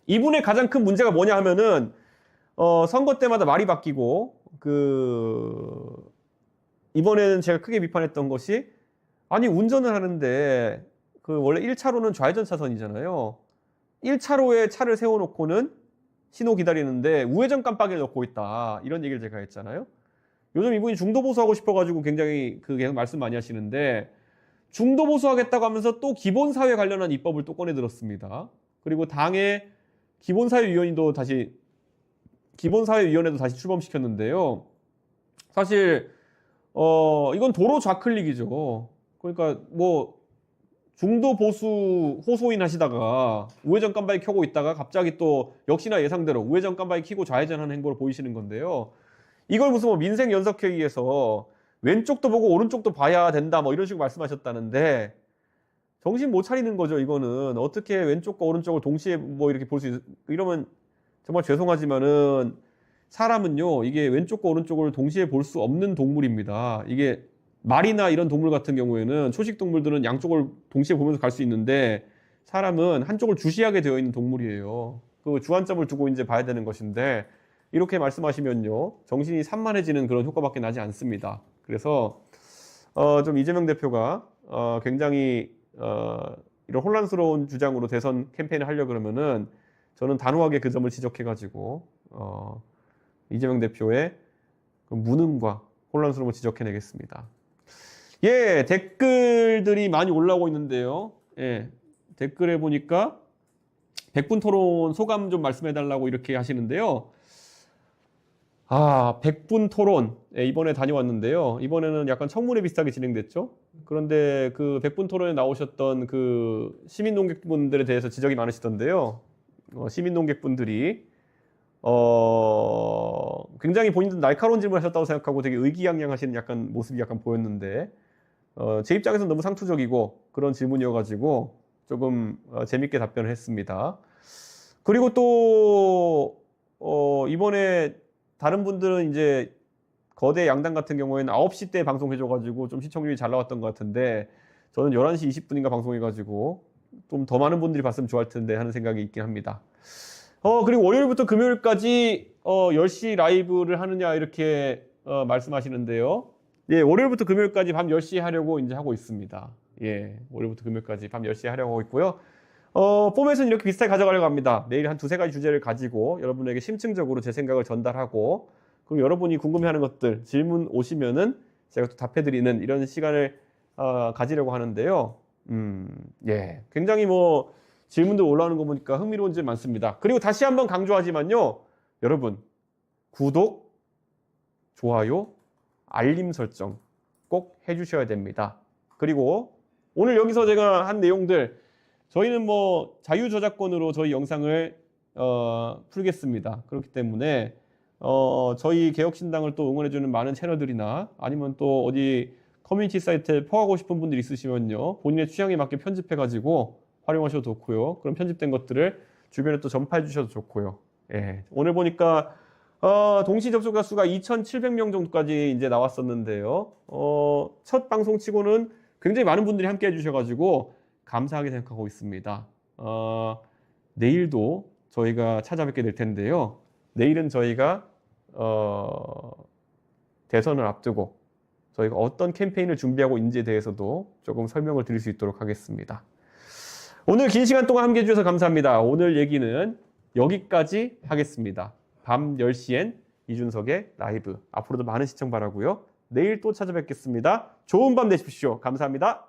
Speaker 1: 이분의 가장 큰 문제가 뭐냐 하면은 선거 때마다 말이 바뀌고 이번에는 제가 크게 비판했던 것이 아니 운전을 하는데 원래 1차로는 좌회전 차선이잖아요. 1차로에 차를 세워놓고는 신호 기다리는데 우회전 깜빡이를 넣고 있다. 이런 얘기를 제가 했잖아요. 요즘 이분이 중도 보수하고 싶어가지고 굉장히 계속 말씀 많이 하시는데 중도 보수하겠다고 하면서 또 기본사회 관련한 입법을 또 꺼내 들었습니다. 그리고 당의 기본사회위원회도 다시 출범시켰는데요. 사실 이건 도로 좌클릭이죠. 그러니까 뭐 중도 보수 호소인 하시다가 우회전 깜빡이 켜고 있다가 갑자기 또 역시나 예상대로 우회전 깜빡이 켜고 좌회전하는 행보를 보이시는 건데요. 이걸 무슨 뭐 민생 연석회의에서 왼쪽도 보고 오른쪽도 봐야 된다 뭐 이런 식으로 말씀하셨다는데 정신 못 차리는 거죠. 이거는 어떻게 왼쪽과 오른쪽을 동시에 뭐 이렇게 볼 수 이러면 정말 죄송하지만은 사람은요 이게 왼쪽과 오른쪽을 동시에 볼 수 없는 동물입니다. 이게 말이나 이런 동물 같은 경우에는 초식 동물들은 양쪽을 동시에 보면서 갈 수 있는데 사람은 한쪽을 주시하게 되어 있는 동물이에요. 그 주안점을 두고 이제 봐야 되는 것인데 이렇게 말씀하시면요 정신이 산만해지는 그런 효과밖에 나지 않습니다. 그래서 좀 이재명 대표가 굉장히 이런 혼란스러운 주장으로 대선 캠페인을 하려고 그러면은 저는 단호하게 그 점을 지적해가지고 이재명 대표의 그 무능과 혼란스러움을 지적해내겠습니다. 예, 댓글들이 많이 올라오고 있는데요. 예, 댓글에 보니까 100분 토론 소감 좀 말씀해달라고 이렇게 하시는데요. 100분 토론. 예, 이번에 다녀왔는데요. 이번에는 약간 청문회 비슷하게 진행됐죠. 그런데 그 100분 토론에 나오셨던 그 시민 농객분들에 대해서 지적이 많으시던데요. 시민 농객분들이 굉장히 본인들 날카로운 질문을 하셨다고 생각하고 되게 의기양양하시는 약간 모습이 약간 보였는데 제 입장에서는 너무 상투적이고 그런 질문이어가지고 조금 재밌게 답변을 했습니다. 그리고 또 이번에 다른 분들은 이제 거대 양당 같은 경우에는 9시 때 방송해줘가지고 좀 시청률이 잘 나왔던 것 같은데 저는 11시 20분인가 방송해가지고 좀 더 많은 분들이 봤으면 좋을 텐데 하는 생각이 있긴 합니다. 그리고 월요일부터 금요일까지 10시 라이브를 하느냐 이렇게 말씀하시는데요. 예, 월요일부터 금요일까지 밤 10시에 하려고 이제 하고 있습니다. 예, 월요일부터 금요일까지 밤 10시에 하려고 하고 있고요. 포맷은 이렇게 비슷하게 가져가려고 합니다. 매일 한 두세 가지 주제를 가지고 여러분에게 심층적으로 제 생각을 전달하고 그럼 여러분이 궁금해하는 것들 질문 오시면은 제가 또 답해드리는 이런 시간을 가지려고 하는데요. 예, 굉장히 뭐 질문들 올라오는 거 보니까 흥미로운 점 많습니다. 그리고 다시 한번 강조하지만요. 여러분 구독, 좋아요, 알림 설정 꼭 해주셔야 됩니다. 그리고 오늘 여기서 제가 한 내용들 저희는 뭐 자유저작권으로 저희 영상을 풀겠습니다. 그렇기 때문에 저희 개혁신당을 또 응원해주는 많은 채널들이나 아니면 또 어디 커뮤니티 사이트에 포하고 싶은 분들 있으시면요. 본인의 취향에 맞게 편집해가지고 활용하셔도 좋고요. 그럼 편집된 것들을 주변에 또 전파해 주셔도 좋고요. 예, 오늘 보니까 동시 접속자 수가 2,700명 정도까지 이제 나왔었는데요. 첫 방송 치고는 굉장히 많은 분들이 함께 해주셔가지고 감사하게 생각하고 있습니다. 내일도 저희가 찾아뵙게 될 텐데요. 내일은 저희가 대선을 앞두고 저희가 어떤 캠페인을 준비하고 있는지에 대해서도 조금 설명을 드릴 수 있도록 하겠습니다. 오늘 긴 시간 동안 함께 해주셔서 감사합니다. 오늘 얘기는 여기까지 하겠습니다. 밤 10시엔 이준석의 라이브. 앞으로도 많은 시청 바라고요. 내일 또 찾아뵙겠습니다. 좋은 밤 되십시오. 감사합니다.